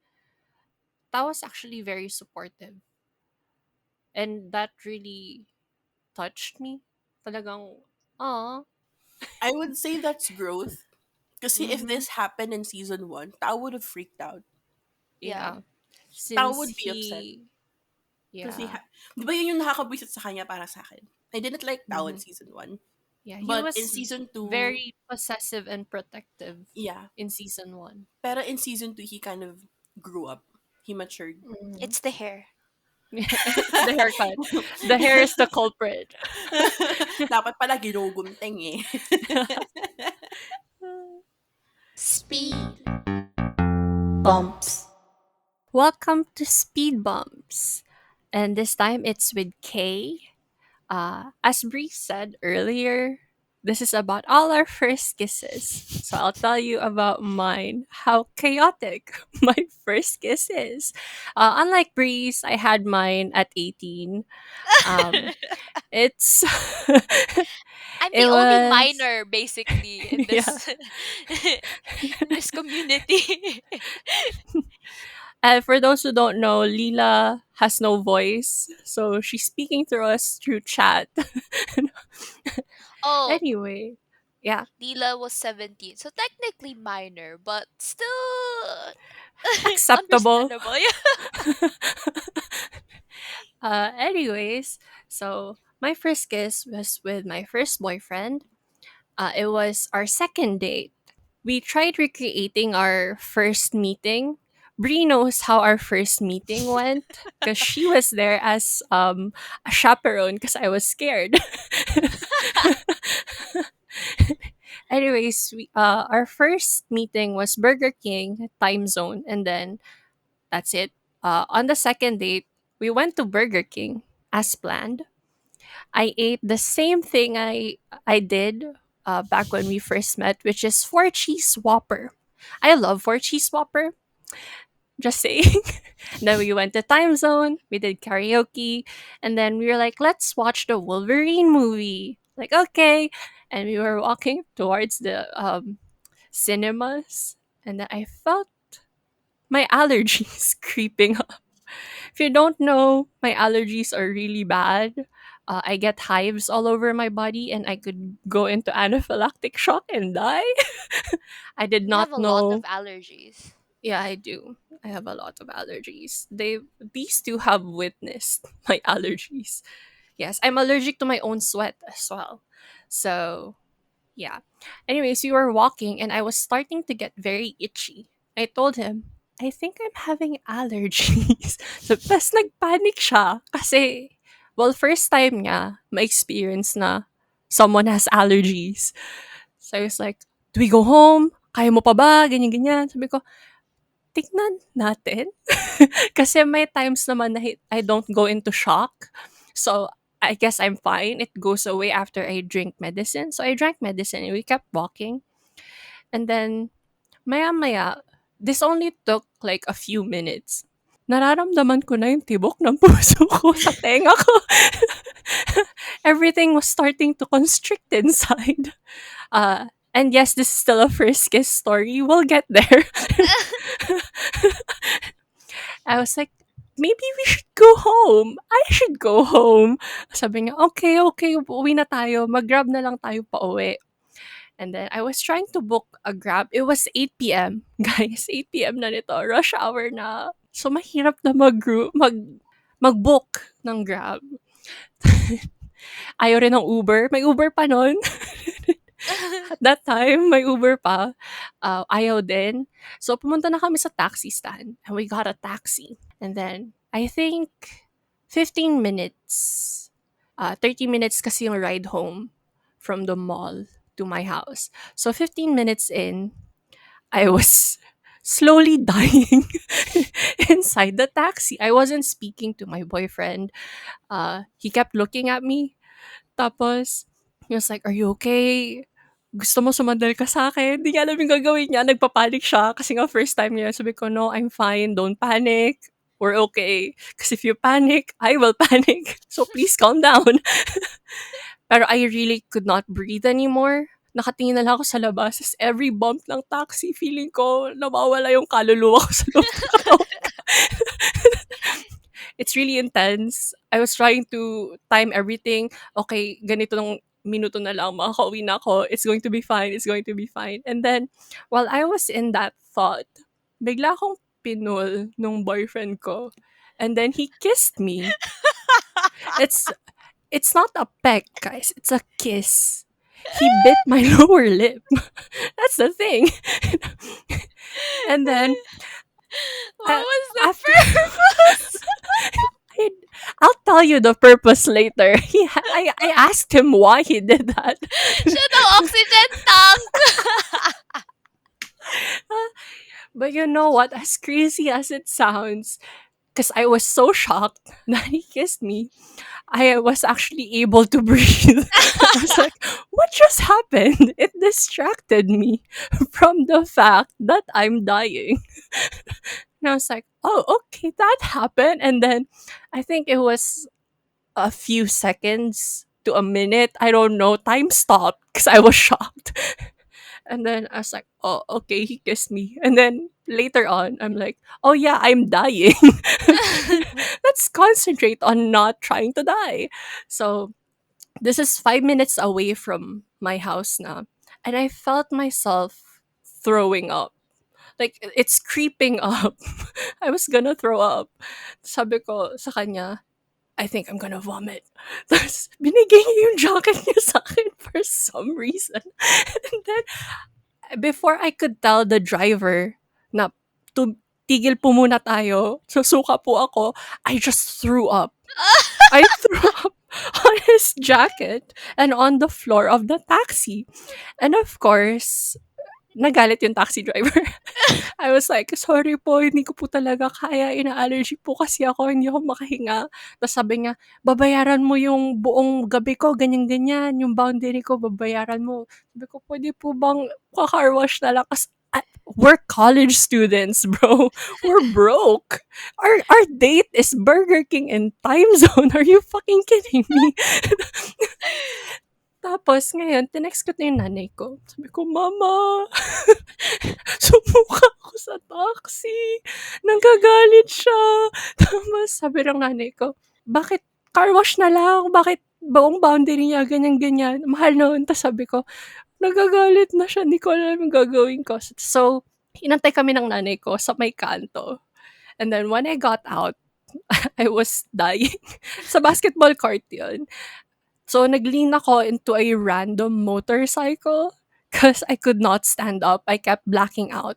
Tao was actually very supportive, and that really touched me. Talagang, ah, I would say that's growth. Because if mm-hmm, this happened in season one, Tao would have freaked out. Yeah. yeah. Tao Since would be upset. he, Because yeah, di ba yun yung nakakabwisit sa kanya para sa akin? I didn't like Tao in mm-hmm. season one. Yeah, he But in was season two, very possessive and protective yeah. in season one. Pero in season two, he kind of grew up. He matured. Mhm. It's the hair. It's the haircut. The hair is the culprit. Dapat pala ginugunting eh. Speed. Bumps. Welcome to Speed Bumps. And this time it's with Kay. As Bree said earlier, this is about all our first kisses. So I'll tell you about mine, how chaotic my first kiss is. Unlike Bree's, I had mine at 18. Um, it's I'm it the only was minor basically in yeah. this in this community. And for those who don't know, Lila has no voice, so she's speaking through us through chat. Oh, Anyway, yeah, Lila was 17, so technically minor, but still acceptable. understandable. Yeah. Anyways, so my first kiss was with my first boyfriend. It was our second date. We tried recreating our first meeting. Brie knows how our first meeting went because she was there as a chaperone because I was scared. Anyways, our first meeting was Burger King time zone, and then that's it. On the second date, we went to Burger King as planned. I ate the same thing I did back when we first met, which is four cheese Whopper. I love four cheese Whopper. Just saying. Then we went to Time Zone. We did karaoke, and then we were like, "Let's watch the Wolverine movie." Like, okay, and we were walking towards the cinemas, and then I felt my allergies creeping up. If you don't know, my allergies are really bad. I get hives all over my body and I could go into anaphylactic shock and die. I did You have not a lot of know. allergies. Yeah, I do. I have a lot of allergies. These two have witnessed my allergies. Yes, I'm allergic to my own sweat as well. So, yeah. Anyways, we were walking and I was starting to get very itchy. I told him, I think I'm having allergies. So, tas nagpanic siya kasi Well, first time niya ma-experience na someone has allergies. So I was like, "Do we go home? Kaya mo pa ba?" Ganyan, ganyan. Sabi ko, "Tignan natin." Kasi may times naman na I don't go into shock. So I guess I'm fine. It goes away after I drink medicine. So I drank medicine and we kept walking. And then maya-maya, this only took like a few minutes. Nararamdaman ko na yung tibok ng puso ko sa tenga ko. Everything was starting to constrict inside. And yes, this is still a first kiss story. We'll get there. I was like, maybe we should go home. I should go home. Sabi niya, okay, okay, uwi na tayo. Mag-grab na lang tayo pa uwi. And then I was trying to book a Grab. It was 8 p.m. Guys, 8 p.m. na nito. Rush hour na. So, mahirap na mag-book ng Grab. Ayaw rin ng Uber. May Uber pa nun. At that time, may Uber pa. Ayaw din. So, pumunta na kami sa taxi stand. And we got a taxi. And then, I think 15 minutes, 30 minutes kasi yung ride home from the mall to my house. So 15 minutes in, I was slowly dying inside the taxi. I wasn't speaking to my boyfriend. He kept looking at me. Tapos, he was like, "Are you okay? Gusto mo sumandal ka sa akin?" Hindi niya alam yung gagawin niya. Nagpapanik siya kasi nga first time niya. Sabi ko, "No, I'm fine. Don't panic. We're okay. Because if you panic, I will panic. So please calm down." Pero I really could not breathe anymore. Nakatingin na lang ako sa labas. Tapos every bump ng taxi, feeling ko nawawala yung kaluluwa ko sa loob ng katawan. It's really intense. I was trying to time everything. Okay, ganito ng minuto na lang, makakauwi na ako. It's going to be fine. It's going to be fine. And then, while I was in that thought, bigla akong pinul nung boyfriend ko. And then he kissed me. It's it's not a peck, guys. It's a kiss. He bit my lower lip. That's the thing. And then What was the after purpose? I, I'll tell you the purpose later. I asked him why he did that. Siya daw oxygen tank. But you know what? As crazy as it sounds, because I was so shocked that he kissed me, I was actually able to breathe. I was like, what just happened? It distracted me from the fact that I'm dying. And I was like, oh, okay, that happened. And then I think it was a few seconds to a minute. I don't know. Time stopped because I was shocked. And then I was like, oh, okay, he kissed me. And then later on, I'm like, oh yeah, I'm dying. Let's concentrate on not trying to die. So this is 5 minutes away from my house now. And I felt myself throwing up. Like, it's creeping up. I was gonna throw up. Sabi ko sa kanya, I think I'm gonna vomit. Tapos, binigay niya yung jacket niya sa akin for some reason. And then, before I could tell the driver na tigil po muna tayo, susuka po ako, I just threw up. I threw up on his jacket and on the floor of the taxi. And of course, nagalit yung taxi driver. I was like, "Sorry po, hindi ko po talaga kaya, ina-allergy po kasi ako, hindi ako makahinga." Tapos sabi niya, "Babayaran mo yung buong gabi ko, ganyan-ganyan, yung boundary ko, babayaran mo." Sabi ko, "Pwede po bang car wash na lang?" Kasi we're college students, bro. We're broke. Our date is Burger King in time zone. Are you fucking kidding me? Tapos ngayon, tinext ko na yung nanay ko. Sabi ko, "Mama, sumuka ako sa taxi. Nanggagalit siya." Tapos sabi ng nanay ko, "Bakit car wash na lang? Bakit buong boundary niya, ganyan-ganyan. Mahal noon." Tapos sabi ko, "Nagagalit na siya. Hindi ko alam yung gagawin ko." So, hinantay kami ng nanay ko sa may kanto. And then when I got out, I was dying. Sa basketball court yun. So, nag-lean ako into a random motorcycle because I could not stand up. I kept blacking out.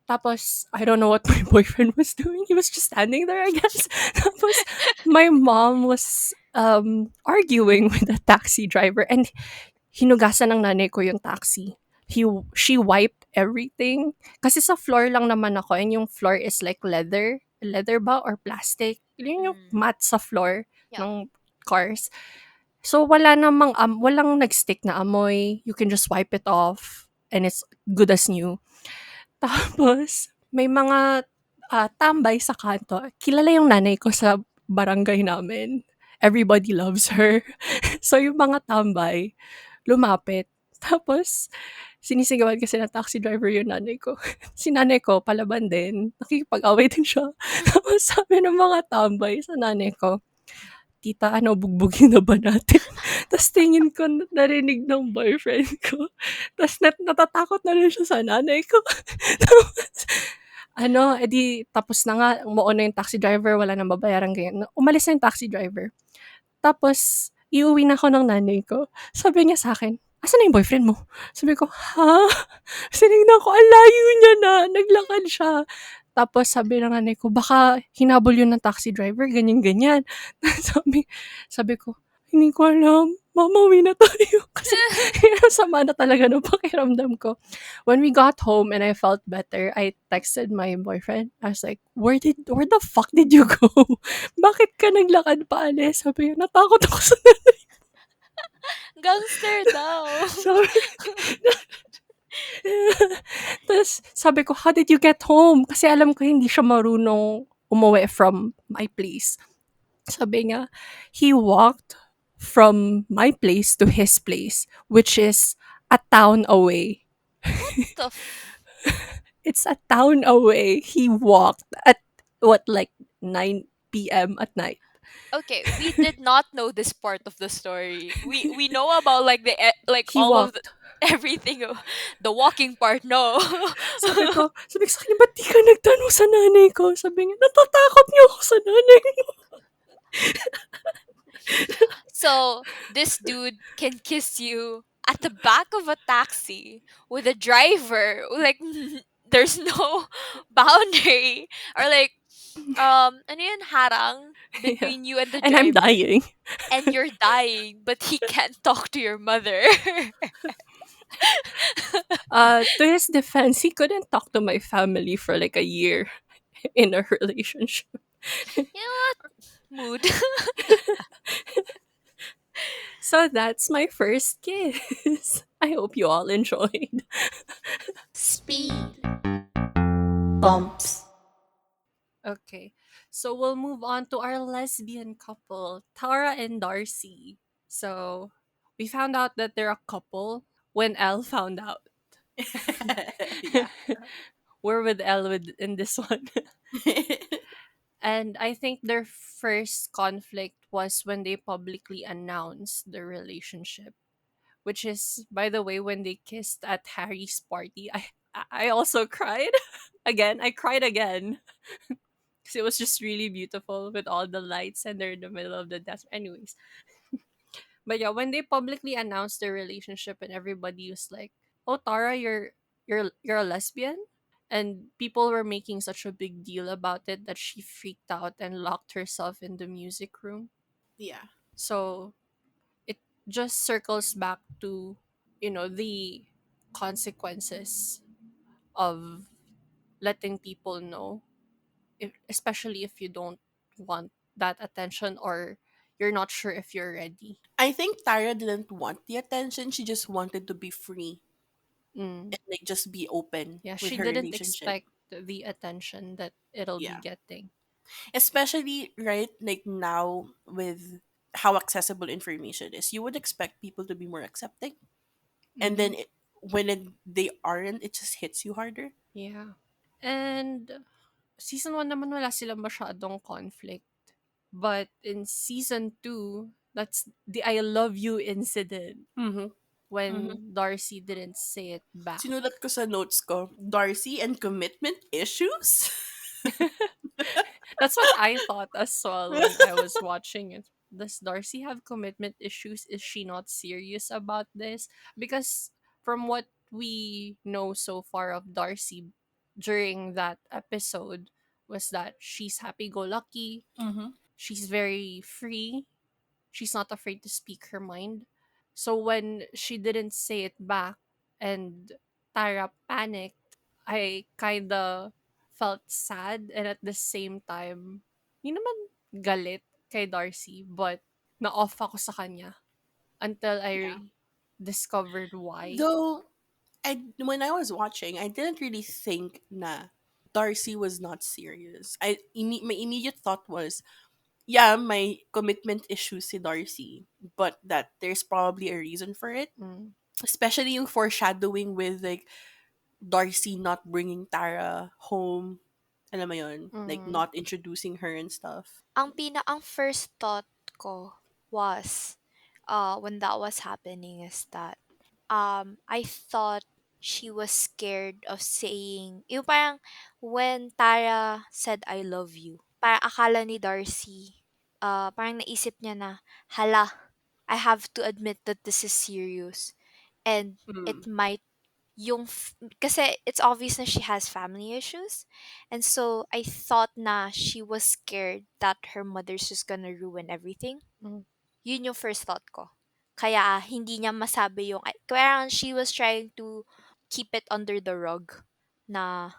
Tapos, I don't know what my boyfriend was doing. He was just standing there, I guess. Tapos, my mom was arguing with a taxi driver, and hinugasan ng nanay ko yung taxi. She wiped everything. Kasi sa floor lang naman ako, and yung floor is like leather. Leather ba or plastic? Yun yung Mm. mat sa floor Yeah. ng cars. So, walang nag-stick na amoy. You can just wipe it off and it's good as new. Tapos, may mga tambay sa kanto. Kilala yung nanay ko sa barangay namin. Everybody loves her. So, yung mga tambay, lumapit. Tapos, sinisigawan kasi ng taxi driver yung nanay ko. Si nanay ko, palaban din. Nakikipag-away din siya. Tapos sabi ng mga tambay sa nanay ko, "Tita, ano, bugbugin na ba natin?" Tapos tingin ko, narinig ng boyfriend ko. Tapos natatakot na rin siya sa nanay ko. Tapos, ano, edi tapos na nga, umuo na yung taxi driver, wala nang babayaran, ganyan. Umalis na yung taxi driver. Tapos, iuwi na ako ng nanay ko. Sabi niya sa akin, "Asan na yung boyfriend mo?" Sabi ko, "Ha?" Tinignan ko, ang layo niya na, naglakad siya. Tapos sabi ng nanay ko, "Baka hinabol yun ng taxi driver, ganyan-ganyan." sabi, sabi ko, "Hindi ko alam. Mama, uwi na tayo." Kasi sama na talaga ng pakiramdam ko. When we got home and I felt better, I texted my boyfriend. I was like, where the fuck did you go? Bakit ka naglakad pa alis? Sabi niya, natakot ako sa nanay. Gangster daw. Sabi, Tapos sabi ko, "How did you get home?" Kasi alam ko hindi siya marunong umuwi from my place. Sabi niya, he walked from my place to his place, which is a town away. What the f- It's a town away. He walked at what, like 9 p.m. at night. Okay, we did not know this part of the story. We know about like like He all of the walked. everything the walking part, no. Sabi ko sa kanya, "Ba't di ka nagtanong sa nanay ko?" Sabi niya, "Natatakot niyo ako sa nanay mo." So this dude can kiss you at the back of a taxi with a driver. Like there's no boundary or like ano yun, harang Yeah. between you and the And I'm driver, dying. and you're dying, but he can't talk to your mother. To his defense, he couldn't talk to my family for like a year in a relationship. You know what? Mood. So that's my first kiss. I hope you all enjoyed. Speed Bumps. Okay, so we'll move on to our lesbian couple, Tara and Darcy. So we found out that they're a couple when Elle found out. Yeah. We're with Elle in this one. And I think their first conflict was when they publicly announced the relationship, which is, by the way, when they kissed at Harry's party. I also cried again. I cried again because it was just really beautiful with all the lights and they're in the middle of the desert. Anyways, but yeah, when they publicly announced their relationship and everybody was like, "Oh, Tara, you're a lesbian," and people were making such a big deal about it that she freaked out and locked herself in the music room. Yeah. So it just circles back to, the consequences of letting people know, especially if you don't want that attention or you're not sure if you're ready. I think Tara didn't want the attention. She just wanted to be free Mm. and like just be open Yeah, with she her didn't relationship. expect the attention that it'll be Yeah. getting. Especially right like now with how accessible information is. You would expect people to be more accepting. And Mm-hmm. then they aren't, it just hits you harder. Yeah. And season 1 naman wala silang masyadong conflict. But in season 2, that's the "I love you" incident Mhm. Mhm. when Darcy didn't say it back. Sinulat ko sa notes ko, Darcy and commitment issues. That's what I thought as well when I was watching it. Does Darcy have commitment issues? Is she not serious about this? Because from what we know so far of Darcy during that episode was that she's happy go lucky, Mhm. she's very free, she's not afraid to speak her mind. So when she didn't say it back and Tara panicked, I kinda felt sad and at the same time, hindi naman galit kay Darcy, but na-off ako sa kanya until Yeah. I discovered why. Though when I was watching, I didn't really think na Darcy was not serious. My immediate thought was, yeah, my commitment issues si Darcy, but that there's probably a reason for it. Mm, Especially yung foreshadowing with like Darcy not bringing Tara home. Alam mo yun? Like mm, not introducing her and stuff. ang first thought ko was, when that was happening, is that I thought she was scared of saying, yung parang when Tara said I love you, parang akala ni Darcy, parang naisip niya na, hala, I have to admit that this is serious, and it Mm. might kasi it's obvious na she has family issues, and so I thought na she was scared that her mother's just gonna ruin everything. mm. Yun yung first thought ko. Kaya hindi niya masabi yung, parang she was trying to keep it under the rug, na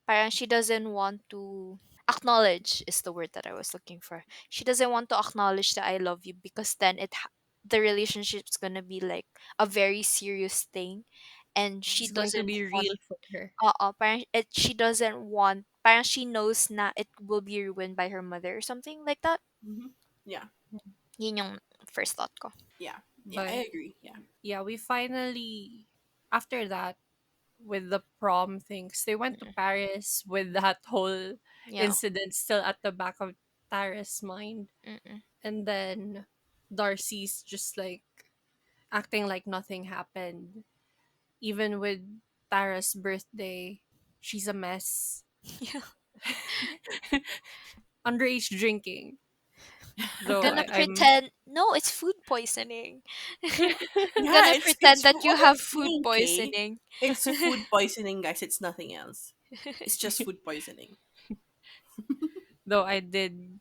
parang she doesn't want to acknowledge, is the word that I was looking for. She doesn't want to acknowledge that I love you, because then the relationship's gonna be like a very serious thing, and she It's going to doesn't be want, real for her. parang she doesn't want, parang she knows na it will be ruined by her mother or something like that. Hmm. Yeah. Yun yung first thought ko. Yeah. Yeah, But I agree. Yeah. yeah, we finally, after that, with the prom things, they went to Mm-mm. Paris with that whole Yeah. incident still at the back of Tara's mind. Mm-mm. And then Darcy's just like acting like nothing happened. Even with Tara's birthday, she's a mess. Yeah. Underage drinking. Though Gonna I'm pretend, no, it's food poisoning. Yeah, Gonna pretend it's that you food have food poisoning, Kay. poisoning. It's food poisoning, guys. It's nothing else. It's just food poisoning. though I did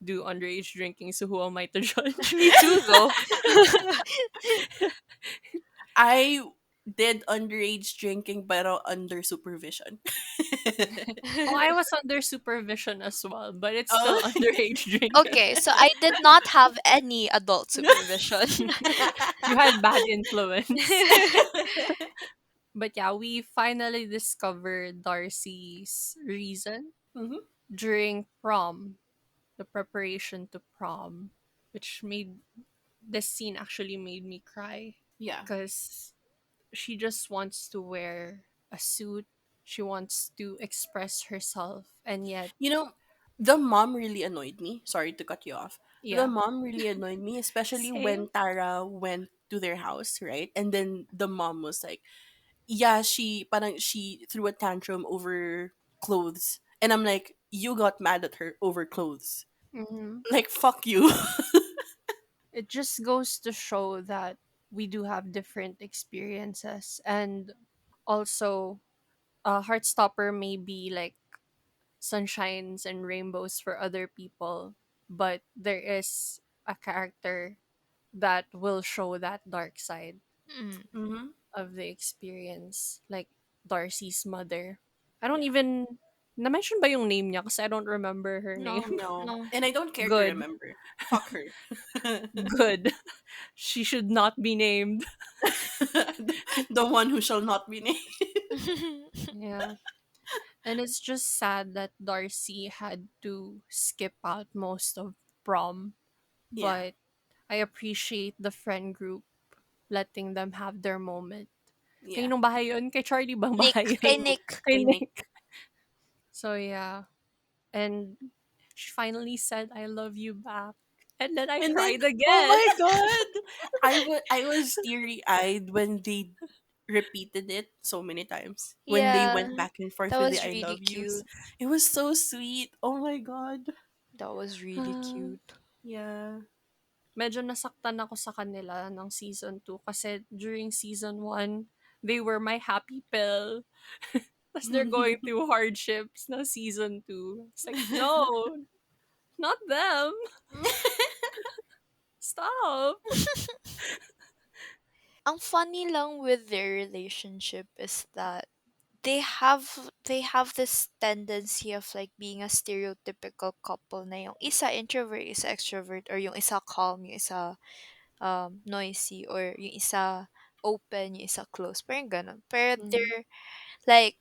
do underage drinking, so who am I to judge? Me too, though. I did underage drinking, pero under supervision. Oh, I was under supervision as well, but it's still Oh. underage drinking. Okay, so I did not have any adult supervision. You had bad influence. But yeah, we finally discovered Darcy's reason Hmm. during prom, the preparation to prom, which made this scene actually made me cry Yeah. because she just wants to wear a suit. She wants to express herself, and yet, You know, the mom really annoyed me. Sorry to cut you off. The yeah, mom really annoyed me, especially same. when Tara went to their house, right? And then the mom was like, yeah, she threw a tantrum over clothes. And I'm like, you got mad at her over clothes. Hmm. Like, fuck you. It just goes to show that we do have different experiences, and also, Heartstopper may be like sunshines and rainbows for other people, but there is a character that will show that dark side Mm, Hmm. of the experience, like Darcy's mother. I don't Yeah. even na-mention ba yung name niya kasi I don't remember her no, Oh name. no. no. And I don't care to Good. remember. Fuck her. Good. She should not be named. The one who shall not be named. Yeah. And it's just sad that Darcy had to skip out most of prom, Yeah. but I appreciate the friend group letting them have their moment. Yeah. Kaninong bahay yun? Kay Charlie bang Nick, bahay kay yun? Kay Nick. Nick. Kay Kay Nick. Nick. So yeah. And she finally said, I love you back. And then I And then, cried oh again. my god, I was teary eyed when they repeated it so many times. When they Yeah, went back and that forth with the was I really love yous, cute. it was so sweet. Oh my god. That was really cute. Yeah. Medyo nasaktan ako sa kanila ng season 2 kasi during season 1, they were my happy pill. Tapos they're going through hardships ng season 2. It's like, no, not them. Stop. Ang funny lang with their relationship is that they have this tendency of like being a stereotypical couple na yung isa introvert, isa extrovert, or yung isa calm, yung isa noisy, or yung isa open, yung isa close. Parang ganun. Pero Mhm. they're like,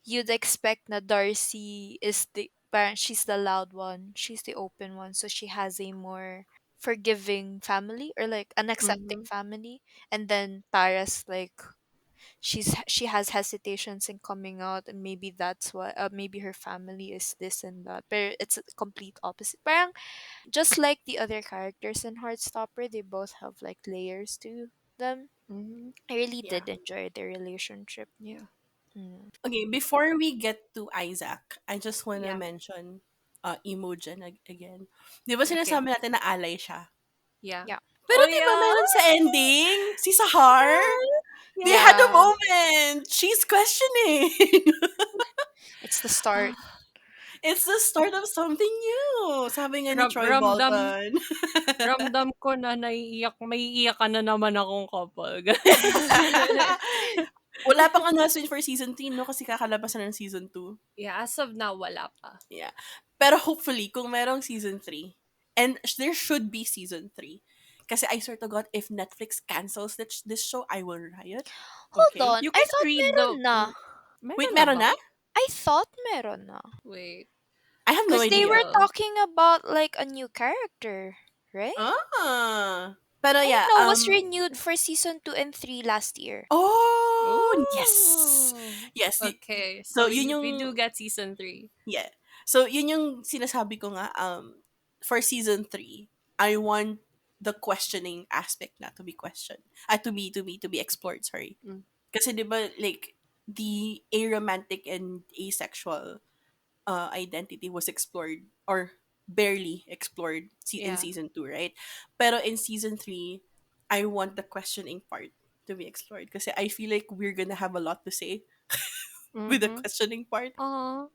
you'd expect na Darcy is the parang she's the loud one, she's the open one, so she has a more forgiving family, or like an accepting Mhm. family. And then Tara's like, she has hesitations in coming out, and maybe that's why, maybe her family is this and that, but it's a complete opposite. Parang just like the other characters in Heartstopper, they both have like layers to them. Mhm. I really Yeah. did enjoy their relationship. Yeah. Mm. Okay, before we get to Isaac, I just wanna Yeah. mention Imogen again. Di ba Okay. sinasabi natin na ally siya? Yeah. Yeah. Pero Oh di ba yeah. meron sa ending, si Sahar, they Yeah. had a Yeah, moment. She's questioning. it's the start. It's the start of something new. Sabi nga ni Ram Troy ramdam Bolton. ramdam ko na maiiyak ka na naman akong couple. Wala pang announcement for season 3, no? Kasi kakalabas na ng season 2. Yeah, as of now, wala pa. Yeah. Pero hopefully, kung merong season 3, and there should be season 3. Kasi I swear to God, if Netflix cancels this show, I will riot. Hold Okay? on, You I can thought read the meron na. Wait, meron na meron ba? na? I thought meron na. Wait, I have no Because they were idea. still. talking about like a new character, right? Ah. Pero I yeah, know was renewed for season 2 and 3 last year. oh, yes. Oh. Yes. Okay, So, so yun we yung do get season 3. yeah. So, yun yung sinasabi ko nga, for season 3, I want the questioning aspect na to be questioned. To be explored, sorry. Mm. Kasi 'di ba like the aromantic and asexual identity was explored or barely explored in Yeah. season 2, right? Pero in season 3, I want the questioning part to be explored kasi I feel like we're gonna have a lot to say with the Mhm. questioning part. Aw.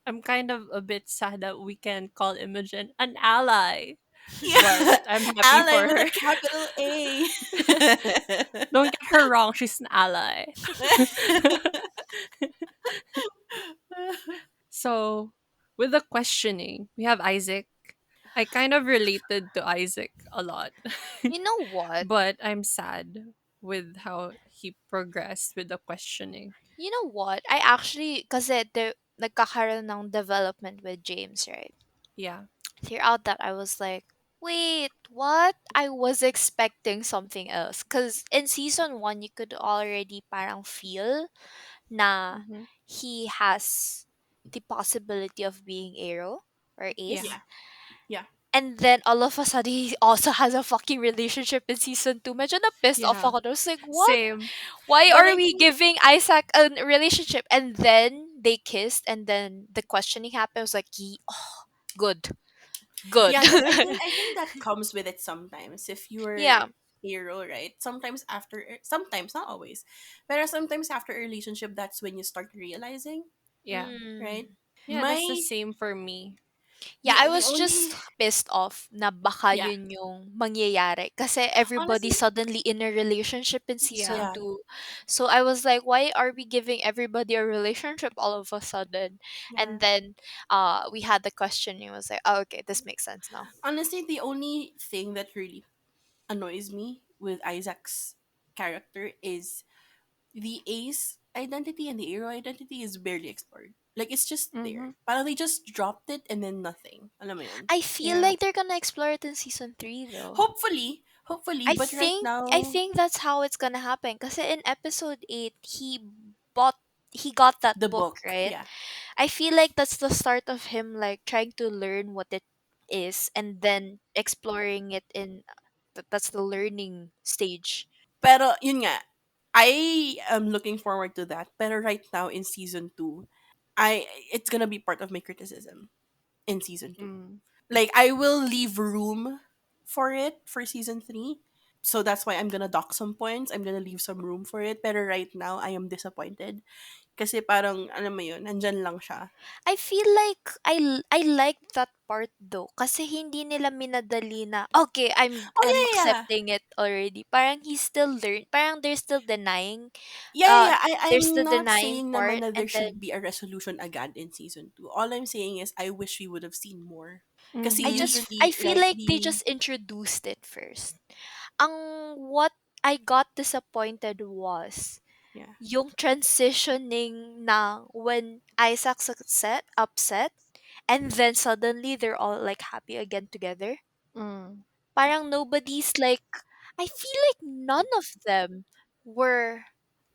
I'm kind of a bit sad that we can call Imogen an ally, but Yeah. I'm happy Ally for with a her. capital A. Don't get her wrong, she's an ally. So, with the questioning, we have Isaac. I kind of related to Isaac a lot, You know what? but I'm sad with how he progressed with the questioning. You know what? I actually, kasi nagkakaroon ng development with James, right? Yeah. Throughout that, I was like, wait, what? I was expecting something else. Because in season 1, you could already parang feel na Hmm. he has the possibility of being Arrow or Yeah. Ace. Yeah. Yeah. And then all of a sudden, he also has a fucking relationship in season 2. Medyo na pissed off Yeah. ako. I was like, what? Same. Why But are I we think giving Isaac a relationship? And then they kissed, and then the questioning happened. I was like, oh, good. Good. yeah, because I think that comes with it sometimes. If you're Yeah. hero, right? Sometimes not always, but sometimes after a relationship, that's when you start realizing, Yeah. right? Mm. Yeah, that's the My same for me. Yeah, I the was just only pissed off na baka yeah, yun yung mangyayari. Kasi everybody honestly, suddenly in a relationship in season Yeah. yeah, 2. So I was like, why are we giving everybody a relationship all of a sudden? yeah. And then we had the question. It was like, oh, okay, this makes sense now. Honestly, the only thing that really annoys me with Isaac's character is the Ace identity and the Hero identity is barely explored. Like it's just there. Mm-hmm. Parang they just dropped it and then nothing. Alam mo yun? I feel Yeah. like they're gonna explore it in season 3 though. Hopefully, but right I now think that's how it's gonna happen. Because in episode 8, bought he got that the book, book, right? yeah. I feel like that's the start of him like trying to learn what it is, and then exploring it in that's the learning stage. Pero yun nga, I am looking forward to that. Pero right now in season 2, I it's gonna be part of my criticism in season 2. Mm. Like I will leave room for it for season 3, So that's why I'm gonna dock some points. I'm gonna leave some room for it. Pero right now, I am disappointed. Kasi parang, alam mo yun, nandyan lang siya. I feel like I like that part though kasi hindi nila minadali na okay, Oh, I'm yeah, yeah. accepting it already. Parang he's still parang they're still denying Yeah, yeah, yeah. they're I'm still not denying saying naman part na and there should then be a resolution agad in season 2. All I'm saying is I wish we would have seen more. Kasi Mm-hmm. I usually, feel like, like they the... just introduced it first. Ang what I got disappointed was Yeah. yung transitioning na when Isaac's upset, and then suddenly they're all like happy again together. Mm. Parang nobody's like, I feel like none of them were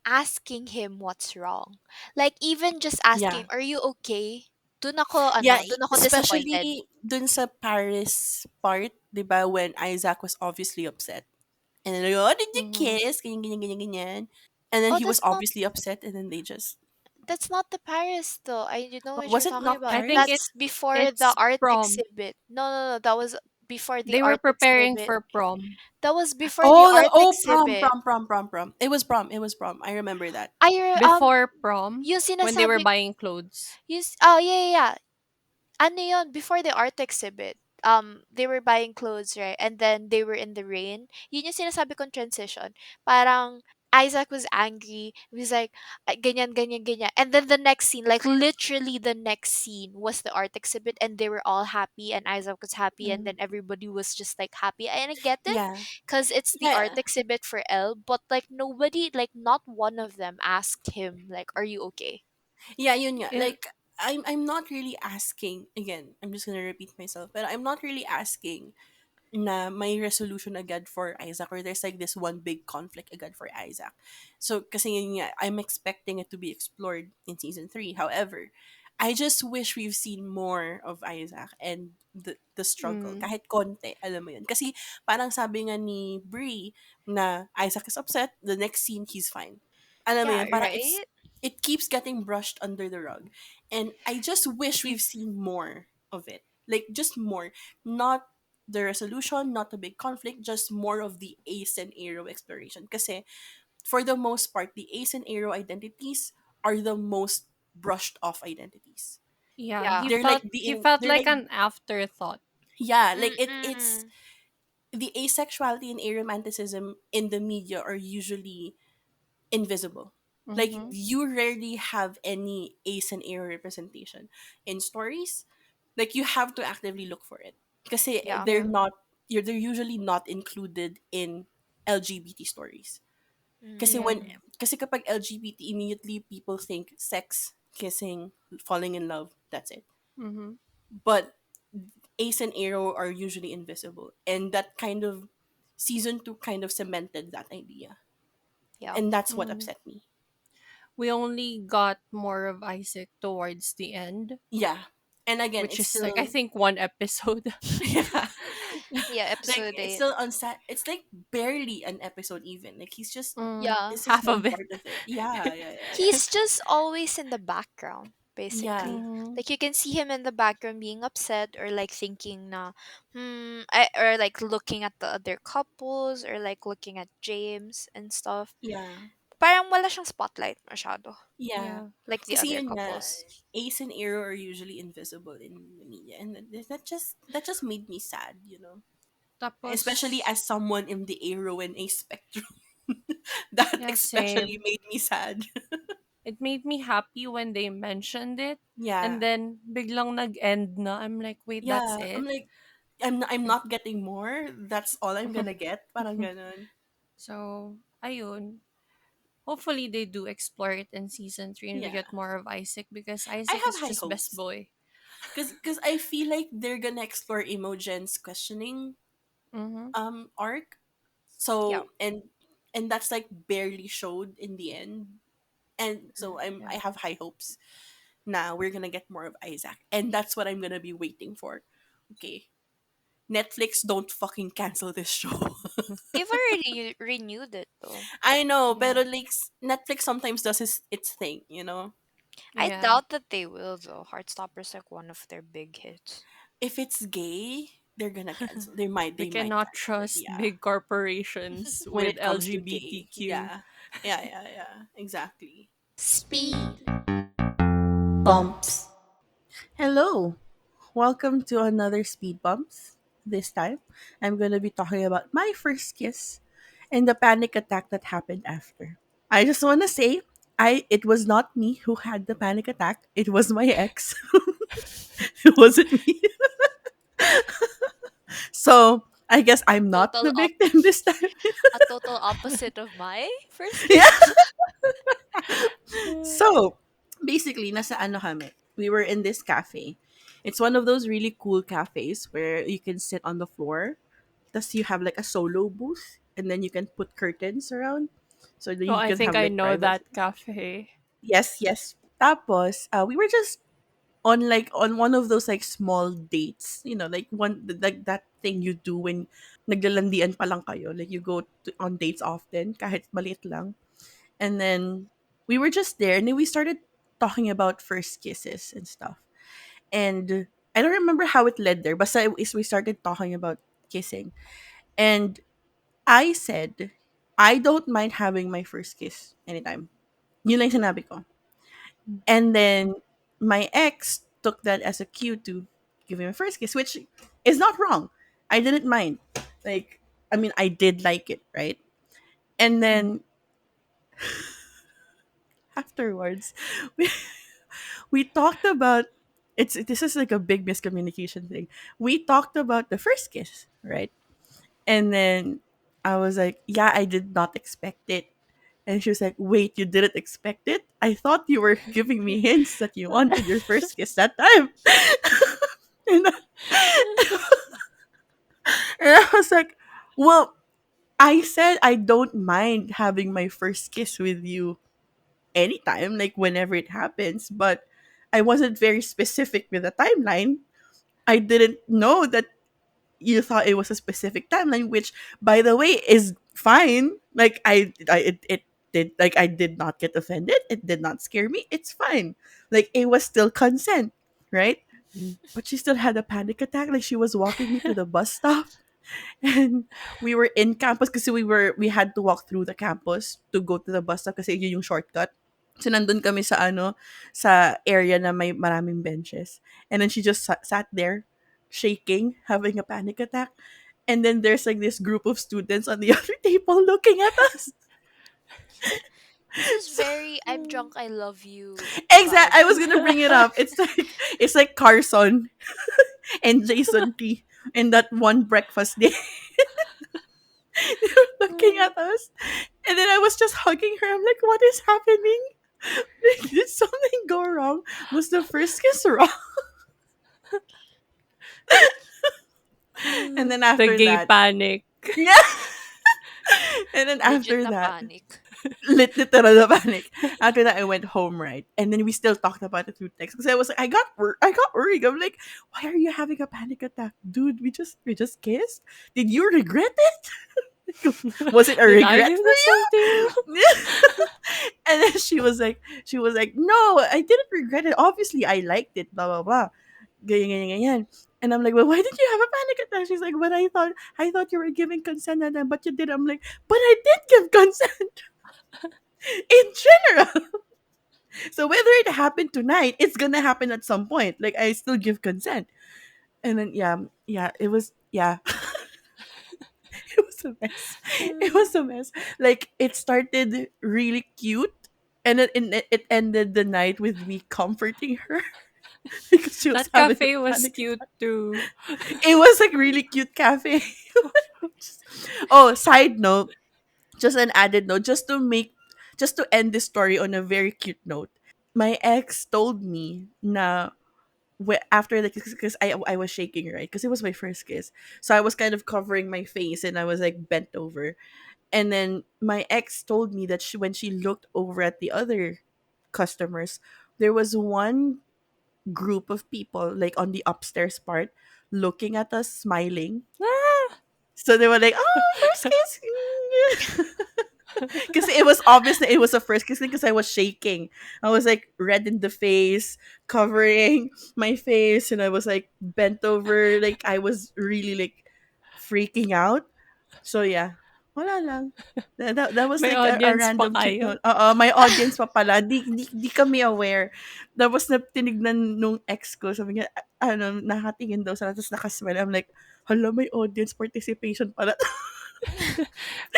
asking him what's wrong. Like even just asking, Yeah. "Are you okay?" Yeah, Dun ako disappointed. especially dun sa Paris part, 'di ba, when Isaac was obviously upset. And then, oh, did you Mm-hmm. kiss? Ganyan, ganyan, ganyan, ganyan. And then Oh, he was obviously upset, and then they just... that's not the Paris though. I you know what Was you're it talking not about. I think Paris? That's before the it's art prom. exhibit. No, that was before the They were art preparing exhibit. for prom That was before the Oh, art prom, exhibit. prom, prom, prom, prom. It was prom. It was prom. I remember that. before prom Yung when they were sinasabi, buying clothes. oh yeah, yeah, yeah. Ano yun, before the art exhibit, they were buying clothes, right? And then they were in the rain. Yun yung sinasabi kong transition. Parang, Isaac was angry. He was like, "Ay, ganyan, ganyan, ganyan." And then the next scene, like literally the next scene was the art exhibit and they were all happy and Isaac was happy and Mm. then everybody was just like happy. And I get it Yeah. because it's the art Yeah. exhibit for Elle, but like nobody, like not one of them asked him, like, "Are you okay?" Yeah, yun nga. In Like, I'm not really asking, again, I'm just gonna repeat myself, but I'm not really asking na may resolution agad for Isaac, or there's like this one big conflict agad for Isaac. So, kasi yun nga, I'm expecting it to be explored in season 3. However, I just wish we've seen more of Isaac and the struggle. mm, Kahit konti, alam mo yun. Kasi parang sabi nga ni Brie na Isaac is upset, the next scene, he's fine. Alam mo Yeah, yun, parang right? it keeps getting brushed under the rug. And I just wish we've seen more of it. Like, just more. Not the resolution, not a big conflict, just more of the ace and arrow exploration. Kasi for the most part, the ace and arrow identities are the most brushed off identities. yeah, Yeah. he felt They're like like, an afterthought. yeah, like it's Mm-mm. the asexuality and aromanticism in the media are usually invisible. Like, Mm-hmm. you rarely have any ace and arrow representation in stories. Like, you have to actively look for it because Yeah. they're Yeah. not they're usually not included in LGBT stories. Kasi Yeah. when Mm. kasi kapag LGBT, immediately people think sex, kissing, falling in love, that's it. Mm-hmm. But ace and arrow are usually invisible, and that kind of season 2 kind of cemented that idea, Yeah. and that's what Mm. upset me. We only got more of Isaac towards the end, Yeah. And again, which it's is like I still... think one episode. yeah. Yeah, Like, episode it's 8. still unset. It's like barely an episode even. Like, he's just... Mm, Yeah. it's just half one of it. part of it. Yeah, yeah, yeah, yeah. He's just always in the background, Yeah. basically. Mm-hmm. Like you can see him in the background being upset or like thinking na or like looking at the other couples or like looking at James and stuff. Yeah. Parang wala siyang spotlight masyado Yeah. Yeah. like the Kasi other yun nga, couples. Ace and Arrow are usually invisible in the media, and that just made me sad, especially Tapos, as someone in the Arrow and Ace spectrum. That yeah, especially same. made me sad. It made me happy when they mentioned it, and Yeah. then biglang nag-end na. I'm like, wait, that's Yeah, I'm it? like, I'm not getting more. That's all I'm gonna get. Parang ganun. So, ayun. Hopefully they do explore it in season 3 and we Yeah. get more of Isaac because I Isaac is have high just best hopes. boy. Cause I feel like they're gonna explore Imogen's questioning Mm-hmm. arc. Yeah. So, and that's like barely showed in the end. And so I Yeah. have high hopes. Now we're gonna get more of Isaac. And that's what I'm gonna be waiting for. Okay. Netflix, don't fucking cancel this show. They've already renewed it though. I know, Yeah. pero like Netflix sometimes does its thing. I Yeah. doubt that they will though. Heartstopper's like one of their big hits. If it's gay, they're gonna cancel. We They might cannot cancel it. trust Yeah. big corporations When with it comes to gay. LGBTQ. Yeah. Yeah, yeah, yeah. Exactly. Speed Bumps. Hello. Welcome to another Speed Bumps. This time, I'm going to be talking about my first kiss and the panic attack that happened after. I just want to say, it was not me who had the panic attack. It was my ex. It wasn't me. So, I guess I'm not total the op victim this time. a total opposite of my first Yeah. kiss. So, basically, nasa ano kami. We were in this cafe. It's one of those really cool cafes where you can sit on the floor. Thus, you have like a solo booth, and then you can put curtains around, so that Oh, you I can think have I like know privacy. that cafe. Yes, yes. Tapos, we were just on one of those like small dates. You know, like like that thing you do when naglalandian pa lang kayo. Like you go on dates often, kahit maliit lang. And then we were just there, and then we started talking about first kisses and stuff. And I don't remember how it led there, but we started talking about kissing. And I said, I don't mind having my first kiss anytime. Yun lang sinabi ko. And then my ex took that as a cue to give him a first kiss, which is not wrong. I didn't mind. Like, I mean, I did like it, right? And Mhm. then afterwards, we, we talked about this is like a big miscommunication thing. We talked about the first kiss, right? And then I was like, yeah, I did not expect it. And she was like, wait, you didn't expect it? I thought you were giving me hints that you wanted your first kiss that time. and, and I was like, well, I said I don't mind having my first kiss with you anytime, like whenever it happens, but I wasn't very specific with the timeline. I didn't know that you thought it was a specific timeline, which, by the way, is fine. Like it did, like I did not get offended. It did not scare me. It's fine. Like it was still consent, right? But she still had a panic attack. Like she was walking me to the bus stop, and we were in campus because we had to walk through the campus to go to the bus stop kasi yun yung shortcut. So nandun kami sa sa area na may maraming benches. And then she just sat there shaking, having a panic attack. And then there's like this group of students on the other table looking at us. This is So very I'm drunk, I love you exact I vibe. was gonna bring it up. It's like Carson and Jason T in that one breakfast day. They were looking at us. And then I was just hugging her. I'm like, what is happening? Like, did something go wrong? Was the first kiss wrong? And then The after gay that, panic. yeah. And then Legit after na that, panic. literal na panic. After that, I went home, right? And then we still talked about it through text because I was like, I got worried. I'm like, why are you having a panic attack, dude? We just kissed. Did you regret it? Was it a Did I regret do for the same to you? you? And then she was like, no, I didn't regret it. Obviously, I liked it. Blah blah blah. Ganyan, ganyan, ganyan. And I'm like, well, why did you have a panic attack? She's like, but I thought you were giving consent, and then, but you did. I'm like, but I did give consent in general. So whether it happened tonight, it's gonna happen at some point. Like I still give consent. And then yeah, it was yeah. It was a mess. It was a mess. Like it started really cute, and it ended the night with me comforting her because she was That having a cafe was panic cute attack. too. It was like really cute cafe. Oh, side note, just an added note, just to end this story on a very cute note. My ex told me na after the kiss, because I was shaking, right, because it was my first kiss, so I was kind of covering my face and I was like bent over. And then my ex told me that when she looked over at the other customers, there was one group of people like on the upstairs part looking at us smiling. Ah! So they were like, "Oh, first kiss." Because it was obvious that it was a first kiss because I was shaking. I was like red in the face, covering my face, and I was like bent over, like I was really like freaking out. So yeah, wala lang. That was May like a audience pa random chick kayo? note. My audience pa pala. Di kami aware. Tapos na tinignan nung ex ko. Sabi niya, ano, nakatingin daw sa tapos nakasmile. I'm like, hala, may audience participation pala.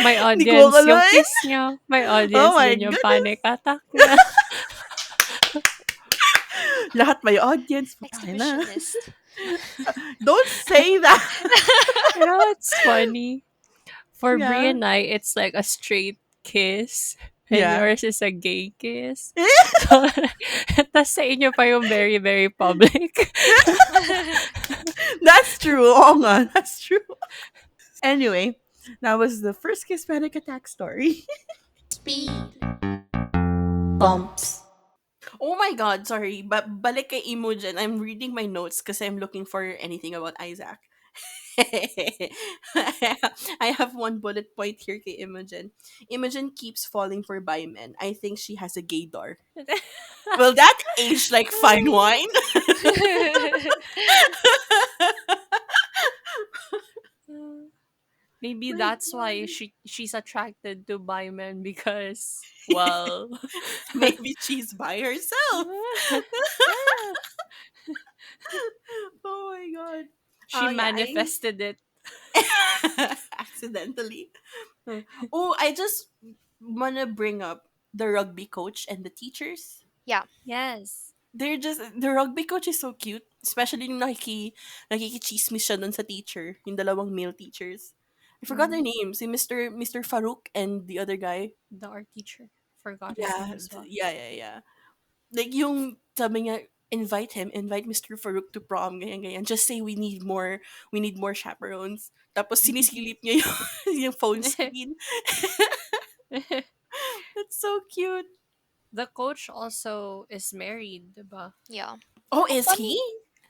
May Hindi ko audience yung akalain. kiss niyo, may Oh audience my din yung goodness. panic attack niya. Lahat may audience. Putang na. Exhibitionist. Don't say that. You know what's funny? For Brie Yeah. and I, it's like a straight kiss. And Yeah. yours is a gay kiss. So, tas sa inyo pa yung very, very public. That's true. Oo nga. That's true. Anyway, that was the first kiss panic attack story. Speed Bumps. Oh my god, sorry. But balik kay Imogen. I'm reading my notes because I'm looking for anything about Isaac. I have one bullet point here kay Imogen. Imogen keeps falling for bi men. I think she has a gaydar. Will that age like fine wine? Maybe My that's why god. she's attracted to bi men because, well, Maybe she's by herself. yeah, Oh my god. she Yeah, manifested it. accidentally. Oh, I just wanna bring up the rugby coach and the teachers. yeah. Yes. They're just the rugby coach is so cute, especially nung nakikichismis siya dun sa teacher, yung dalawang male teachers. I forgot their Mm, names, si Mr. Farouk and the other guy. the art teacher. Forgot his name Yeah, as well. yeah. Like yung sabi niya, invite Mr. Farouk to prom, ganyan, ganyan. Just say we need more chaperones. Tapos sinisilip niya yung, yung phone screen. That's so cute. The coach also is married, diba? Yeah. Oh, Oh, is he? funny.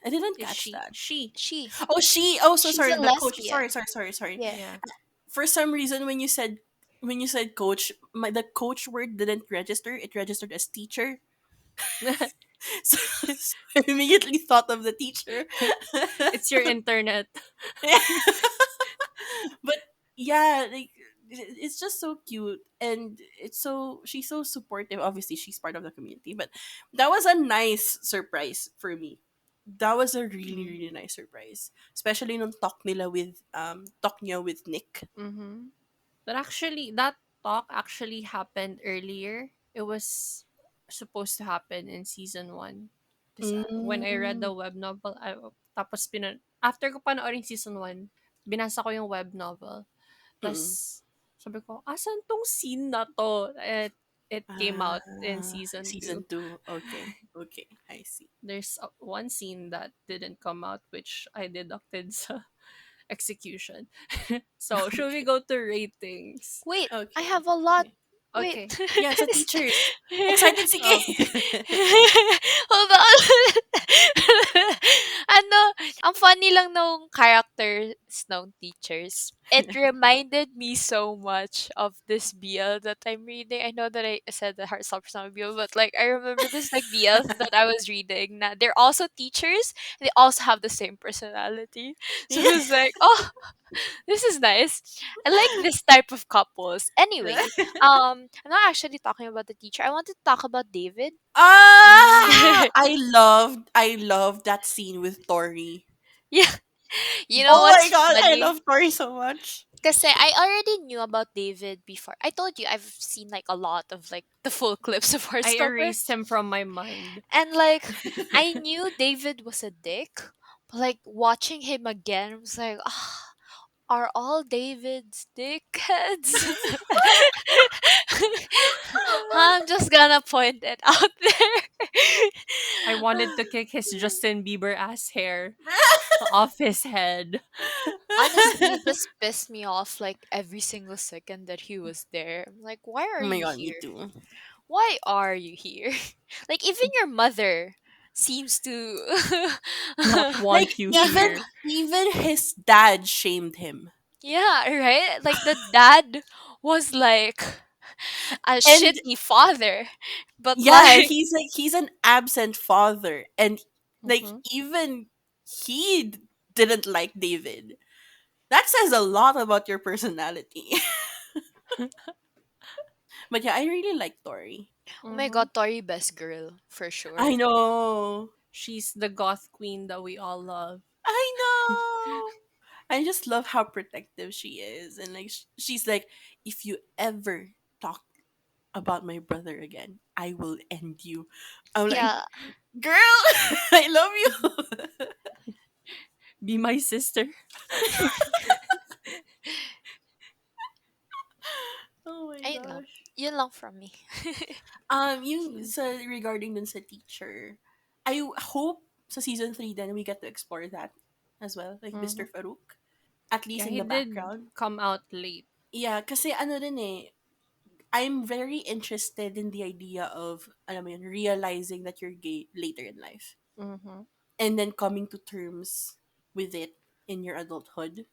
I didn't Is catch she? that. She. She. Oh, she. Oh, so She's sorry. a The coach. lesbian. Sorry. Yeah. Yeah. For some reason, when you said coach, the coach word didn't register. It registered as teacher. So, so I immediately thought of the teacher. It's your internet. But yeah, like it's just so cute, and she's so supportive. Obviously, she's part of the community, but that was a nice surprise for me. That was a really Mm. really nice surprise, especially nung talk niya with Nick. Mm-hmm. That talk actually happened earlier. It was supposed to happen in season 1. Because when I read Mm. the web novel, tapos after ko panoorin season 1, binasa ko yung web novel. Mm. Tapos sabi ko, asan tong scene na to? It came out in season Season 2. 2. Okay. Okay. I see. There's one scene that didn't come out, which I deducted sa execution. So, should we Okay. go to ratings? Wait, I Okay. have a lot. Okay. Wait. Okay. Yeah, sa teachers. Excited si Oh. Kay. Hold on. Ano, ang funny lang nung characters nung teachers. It reminded me so much of this BL that I'm reading. I know that I said the Heartstopper is not a BL, but like I remember this like BL that I was reading. Na they're also teachers. They also have the same personality. So it was like, oh, this is nice. I like this type of couples. Anyway, I'm not actually talking about the teacher. I want to talk about David. Mm. I loved that scene with Tori. Yeah. You know Oh my what's god, I funny? love Tori so much. Because I already knew about David before. I told you I've seen like a lot of like the full clips of I Heartstopper. erased him from my mind. And like I knew David was a dick. But like watching him again I was like, ah, are all David's dickheads? I'm just gonna point it out there. I wanted to kick his Justin Bieber ass hair off his head. Honestly, it just pissed me off like every single second that he was there. I'm like, why are Oh my you god, me here? too. Why are you here? Like even your mother seems to Not Like want you yeah. here. even his dad shamed him. Yeah, right? Like the dad was like a And shitty father, but yeah, like he's an absent father, and like Mm-hmm. even he didn't like David. That says a lot about your personality. But yeah, I really like Tori. oh my Mm-hmm. god, Tori best girl for I sure. know. She's the goth queen that we all love. I know. I just love how protective she is, and like she's like, if you ever talk about my brother again, I will end you. I'm like, Yeah, girl, I love you. Be my sister. Oh my I know. gosh. Yun lang from me. Yung sa regarding dun sa teacher, I hope sa season 3 then we get to explore that as well, like Mm-hmm. Mr. Farouk, at least Yeah, in he the did background. come out late. Yeah, kasi ano din eh, I'm very interested in the idea of, alam mo yun, realizing that you're gay later in life. Mm-hmm. And then coming to terms with it in your adulthood.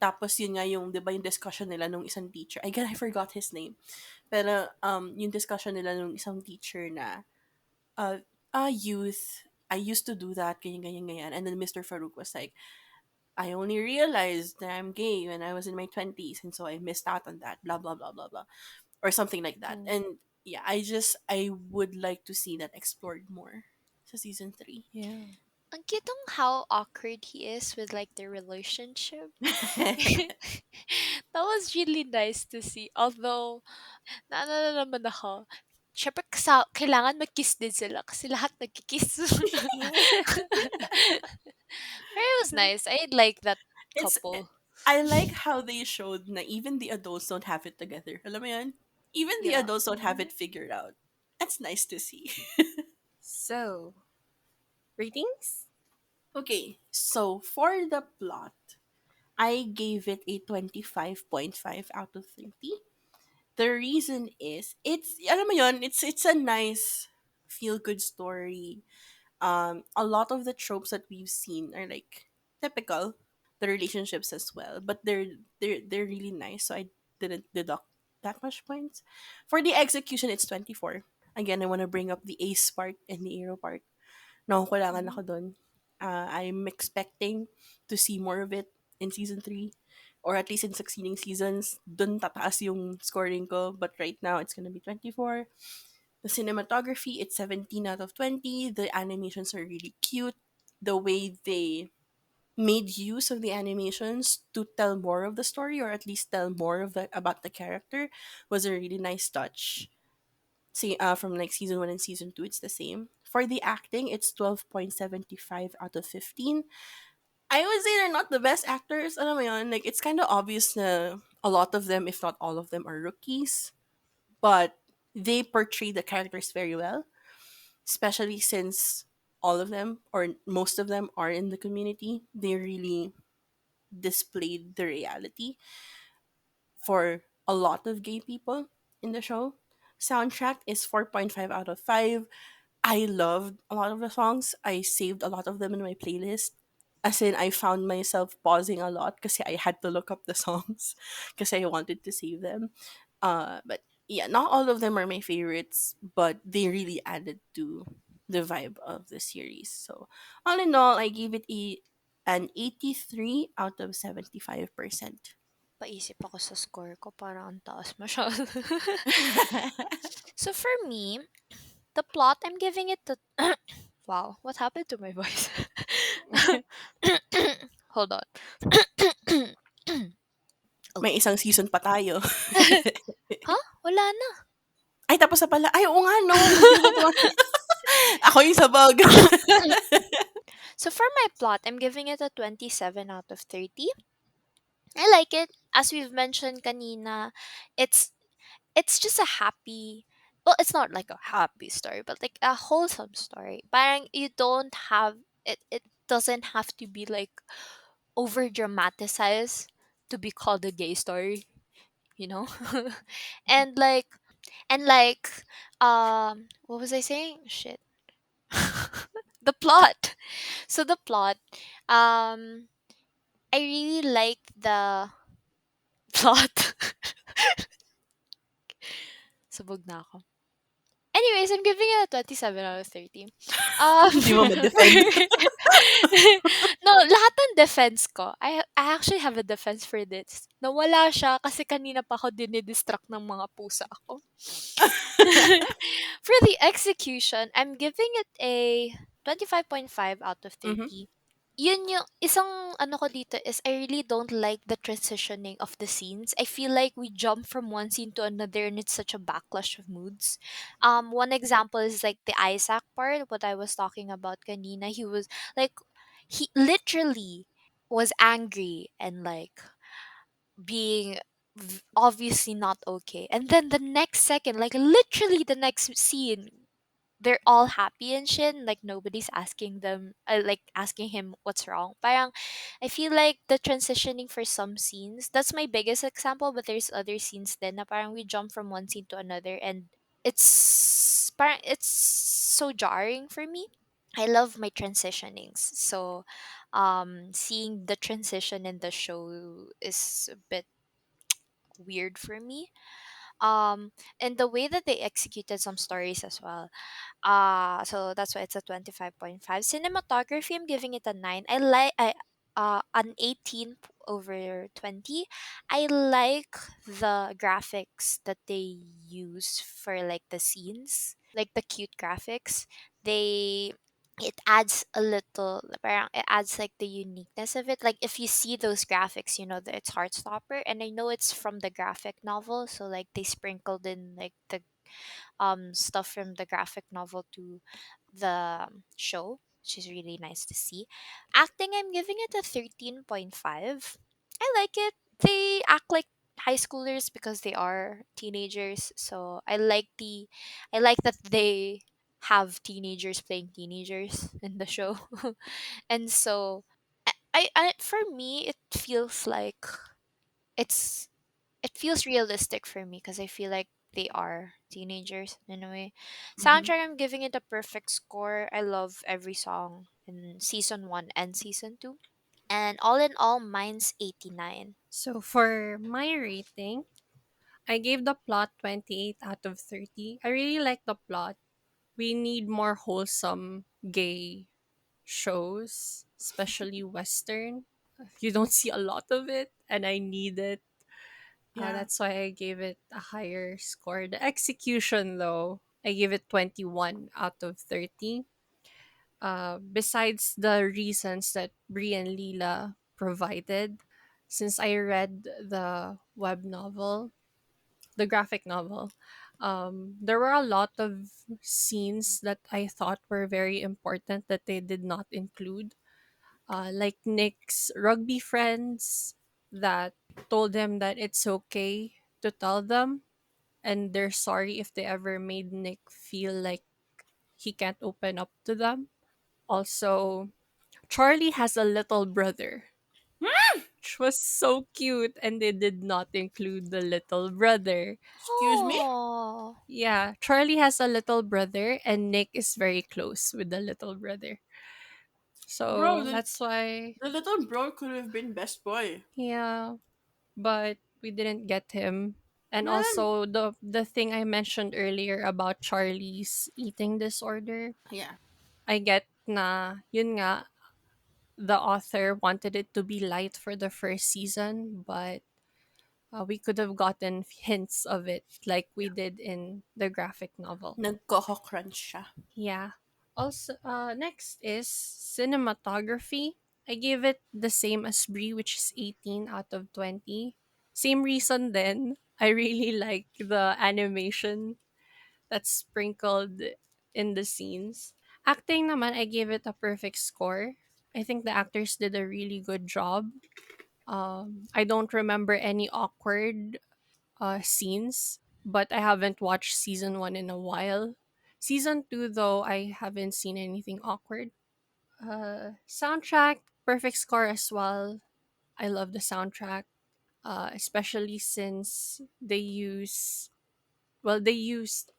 Tapos yun nga yung, di ba yung discussion nila nung isang teacher. Again, I forgot his name. Pero yung discussion nila nung isang teacher na, uh, youth, I used to do that, ganyan, ganyan, ganyan. And then Mr. Farouk was like, I only realized that I'm gay when I was in my 20s, and so I missed out on that, blah, blah, blah, blah, blah. Or something like that. Mm. And yeah, I would like to see that explored more sa season 3. Yeah. Ang cute ng how awkward he is with like the relationship. That was really nice to see. Although, naano na naman ako, syempre kailangan mag-kiss din sila kasi lahat nagkikiss. But it was nice. I like that It's couple. I like how they showed na even the adults don't have it together. Alam mo yan? Even the Yeah. adults don't have Mhm. it figured out. That's nice to see. So, ratings? Okay, so for the plot, I gave it a 25.5 out of 30. The reason is alam mo yun, it's a nice feel good story. A lot of the tropes that we've seen are like typical, the relationships as well, but they're really nice, so I didn't deduct that much points. For the execution, it's 24. Again, I want to bring up the ace part and the hero part. No, kulangan Mhm. ako dun. I'm expecting to see more of it in season 3, or at least in succeeding seasons. Dun tataas yung scoring ko, but right now it's gonna be 24. The cinematography, it's 17 out of 20. The animations are really cute. The way they made use of the animations to tell more of the story, or at least tell more of the about the character, was a really nice touch. See, from like season 1 and season 2, it's the same. For the acting, it's 12.75 out of 15. I would say they're not the best actors. Alam mo yun? Like, it's kind of obvious na a lot of them, if not all of them, are rookies. But they portray the characters very well, especially since all of them, or most of them, are in the community. They really displayed the reality for a lot of gay people in the show. Soundtrack is 4.5 out of 5. I loved a lot of the songs. I saved a lot of them in my playlist. As in, I found myself pausing a lot because I had to look up the songs because I wanted to save them. But yeah, not all of them are my favorites, but they really added to the vibe of the series. So, all in all, I gave it an 83 out of 75%. Paisip ako sa score ko, parang ang taas masyado. So for me, the plot, I'm giving it the wow, what happened to my voice? Hold on. May Okay. isang season pa tayo. Huh? Wala na. Ay, tapos na pala. Ay, oo nga, no. Hindi mo to. Ako yung sabog. So for my plot, I'm giving it a 27 out of 30. I like it. As we've mentioned kanina, it's it's just a happy, well, it's not like a happy story, but like a wholesome story. Parang you don't have it doesn't have to be like over dramatized to be called a gay story, you know? and like and like what was I saying? Shit. The plot. So the plot, um I really like the plot. Sabog na ako. Anyways, I'm giving it a 27 out of 30. Hindi mo For ma-defend. no, lahat ng defense ko. I actually have a defense for this. Nawala siya kasi kanina pa ako dinidistract ng mga pusa ako. For the execution, I'm giving it a 25.5 out of Mhm. 30. Yun yung isang ano ko dito is I really don't like the transitioning of the scenes. I feel like we jump from one scene to another and it's such a backlash of moods. One example is like the Isaac part, what I was talking about kanina. He was like he literally was angry and like being obviously not okay. And then the next second, like literally the next scene, they're all happy and shit. And, like nobody's asking them, like asking him what's wrong. Parang, I feel like the transitioning for some scenes. That's my biggest example, but there's other scenes then. Na parang we jump from one scene to another, and it's so jarring for me. I love my transitionings. So, seeing the transition in the show is a bit weird for me. And the way that they executed some stories as well. So that's why it's a 25.5. Cinematography, I'm giving it a 9. I an 18 over 20. I like the graphics that they use for like the scenes, like the cute graphics. They it adds a little parang it adds like the uniqueness of it. Like if you see those graphics, you know that it's Heartstopper, and I know it's from the graphic novel, so like they sprinkled in like the stuff from the graphic novel to the show, which is really nice to see. Acting, I'm giving it a 13.5. I like it. They act like high schoolers because they are teenagers. So I like that they have teenagers playing teenagers in the show. And so for me it feels like it's it feels realistic for me because I feel like they are teenagers in a way. Mhm. Soundtrack, I'm giving it a perfect score. I love every song in season 1 and season 2. And all in all, mine's 89. So for my rating, I gave the plot 28 out of 30. I really like the plot. We need more wholesome gay shows, especially Western. You don't see a lot of it, and I need it. Yeah. That's why I gave it a higher score. The execution, though, I gave it 21 out of 30. Besides the reasons that Brie and Leela provided, since I read the web novel, the graphic novel, there were a lot of scenes that I thought were very important that they did not include. Like Nick's rugby friends that told him that it's okay to tell them and they're sorry if they ever made Nick feel like he can't open up to them. Also, Charlie has a little brother, which was so cute, and they did not include the little brother. Excuse me? Oh. Yeah, Charlie has a little brother, and Nick is very close with the little brother. Bro, So that's why, the little bro could have been best boy. yeah, but we didn't get him. And Man. also the thing I mentioned earlier about Charlie's eating disorder, Yeah. I get na yun nga the author wanted it to be light for the first season, but we could have gotten hints of it like we did in the graphic novel. Nagkoko-crunch siya. Yeah. Also, next is cinematography. I gave it the same as Brie, which is 18 out of 20. Same reason then. I really like the animation that's sprinkled in the scenes. Acting naman, I gave it a perfect score. I think the actors did a really good job. I don't remember any awkward scenes, but I haven't watched season one in a while. Season two, though, I haven't seen anything awkward. Soundtrack, perfect score as well. I love the soundtrack, especially since they used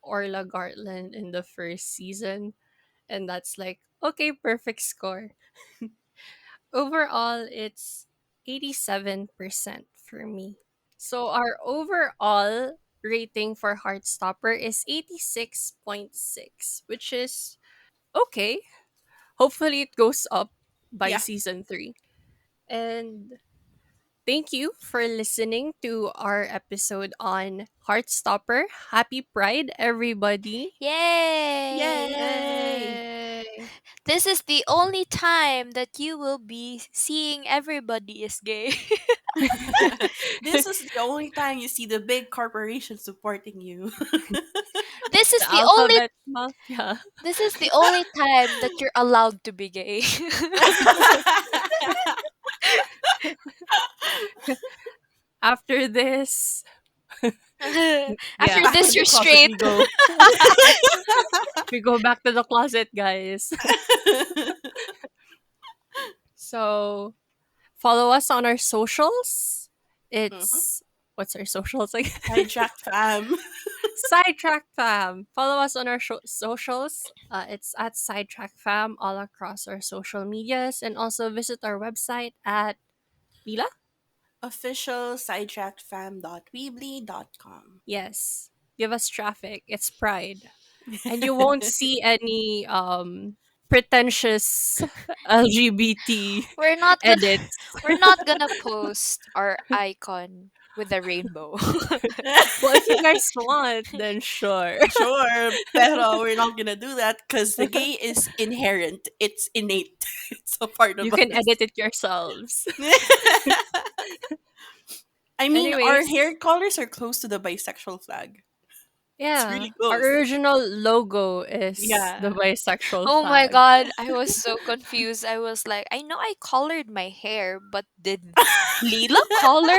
Orla Gartland in the first season, and that's like, okay, perfect score. Overall, it's 87% for me. So our overall rating for Heartstopper is 86.6, which is okay. Hopefully, it goes up by Yeah. season 3. And thank you for listening to our episode on Heartstopper. Happy Pride, everybody! Yay! Yay! Yay! This is the only time that you will be seeing everybody is gay. This is the only time you see the big corporation supporting you. this is The the only Alphabet Mafia. this is the only time that you're allowed to be gay. After this, yeah, After Back to this, the you're closet straight. we go. we go back to the closet, guys. So follow us on our socials. Mhm. It's what's our socials again? Sidetrack fam. Sidetrack Fam. Follow us on our socials. It's at Sidetrack Fam all across our social medias, and also visit our website at LILA. Official sidetrackedfam.weebly.com. Yes, give us traffic. It's Pride, and you won't see any pretentious LGBT We're not gonna edits. we're not gonna post our icon with a rainbow. Well, if you guys want, then sure. Sure, pero we're not gonna do that because the gay is inherent. It's innate. It's a part You of can us. edit it yourselves. I mean, our Anyways, hair colors are close to the bisexual flag. It's yeah, really our close. original logo is the Yeah. bisexual Oh my flag. god, I was so confused. I was like, I know I colored my hair, but did Lila color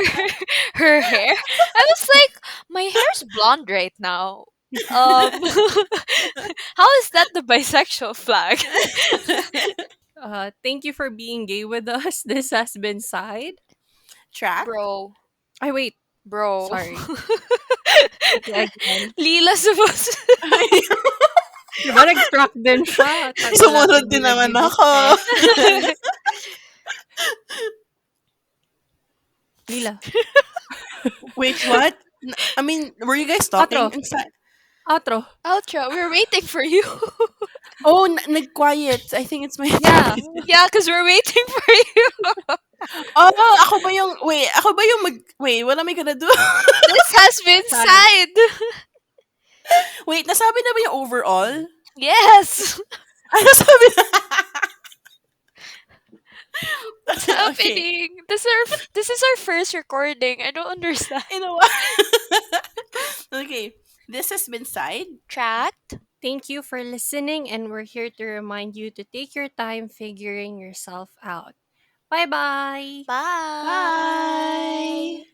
her hair? I was like, my hair's blonde right now. How is that the bisexual flag? Thank you for being gay with us. This has been Side. Track. Bro, I wait. bro. Sorry. Okay, again. Lila supposed Di ba nag-track din siya? Wala Sumunod hindi din naman ako. nagbibigay. Lila. Wait, what? I mean, were you guys talking Outro. inside? Outro. Outro, we're waiting for you. Oh, nag-quiet. I think it's my Yeah. Yeah, because we're waiting for you. Oh, ako ba yung, wait, ako ba yung wait, what am I gonna do? This has been Side. side. Wait, nasabi na ba yung overall? Yes. Ano sabi na? What's Okay. happening? This is our first recording. I don't understand. You know what? Okay. This has been Side. Tracked. Thank you for listening, and we're here to remind you to take your time figuring yourself out. Bye bye. Bye. Bye.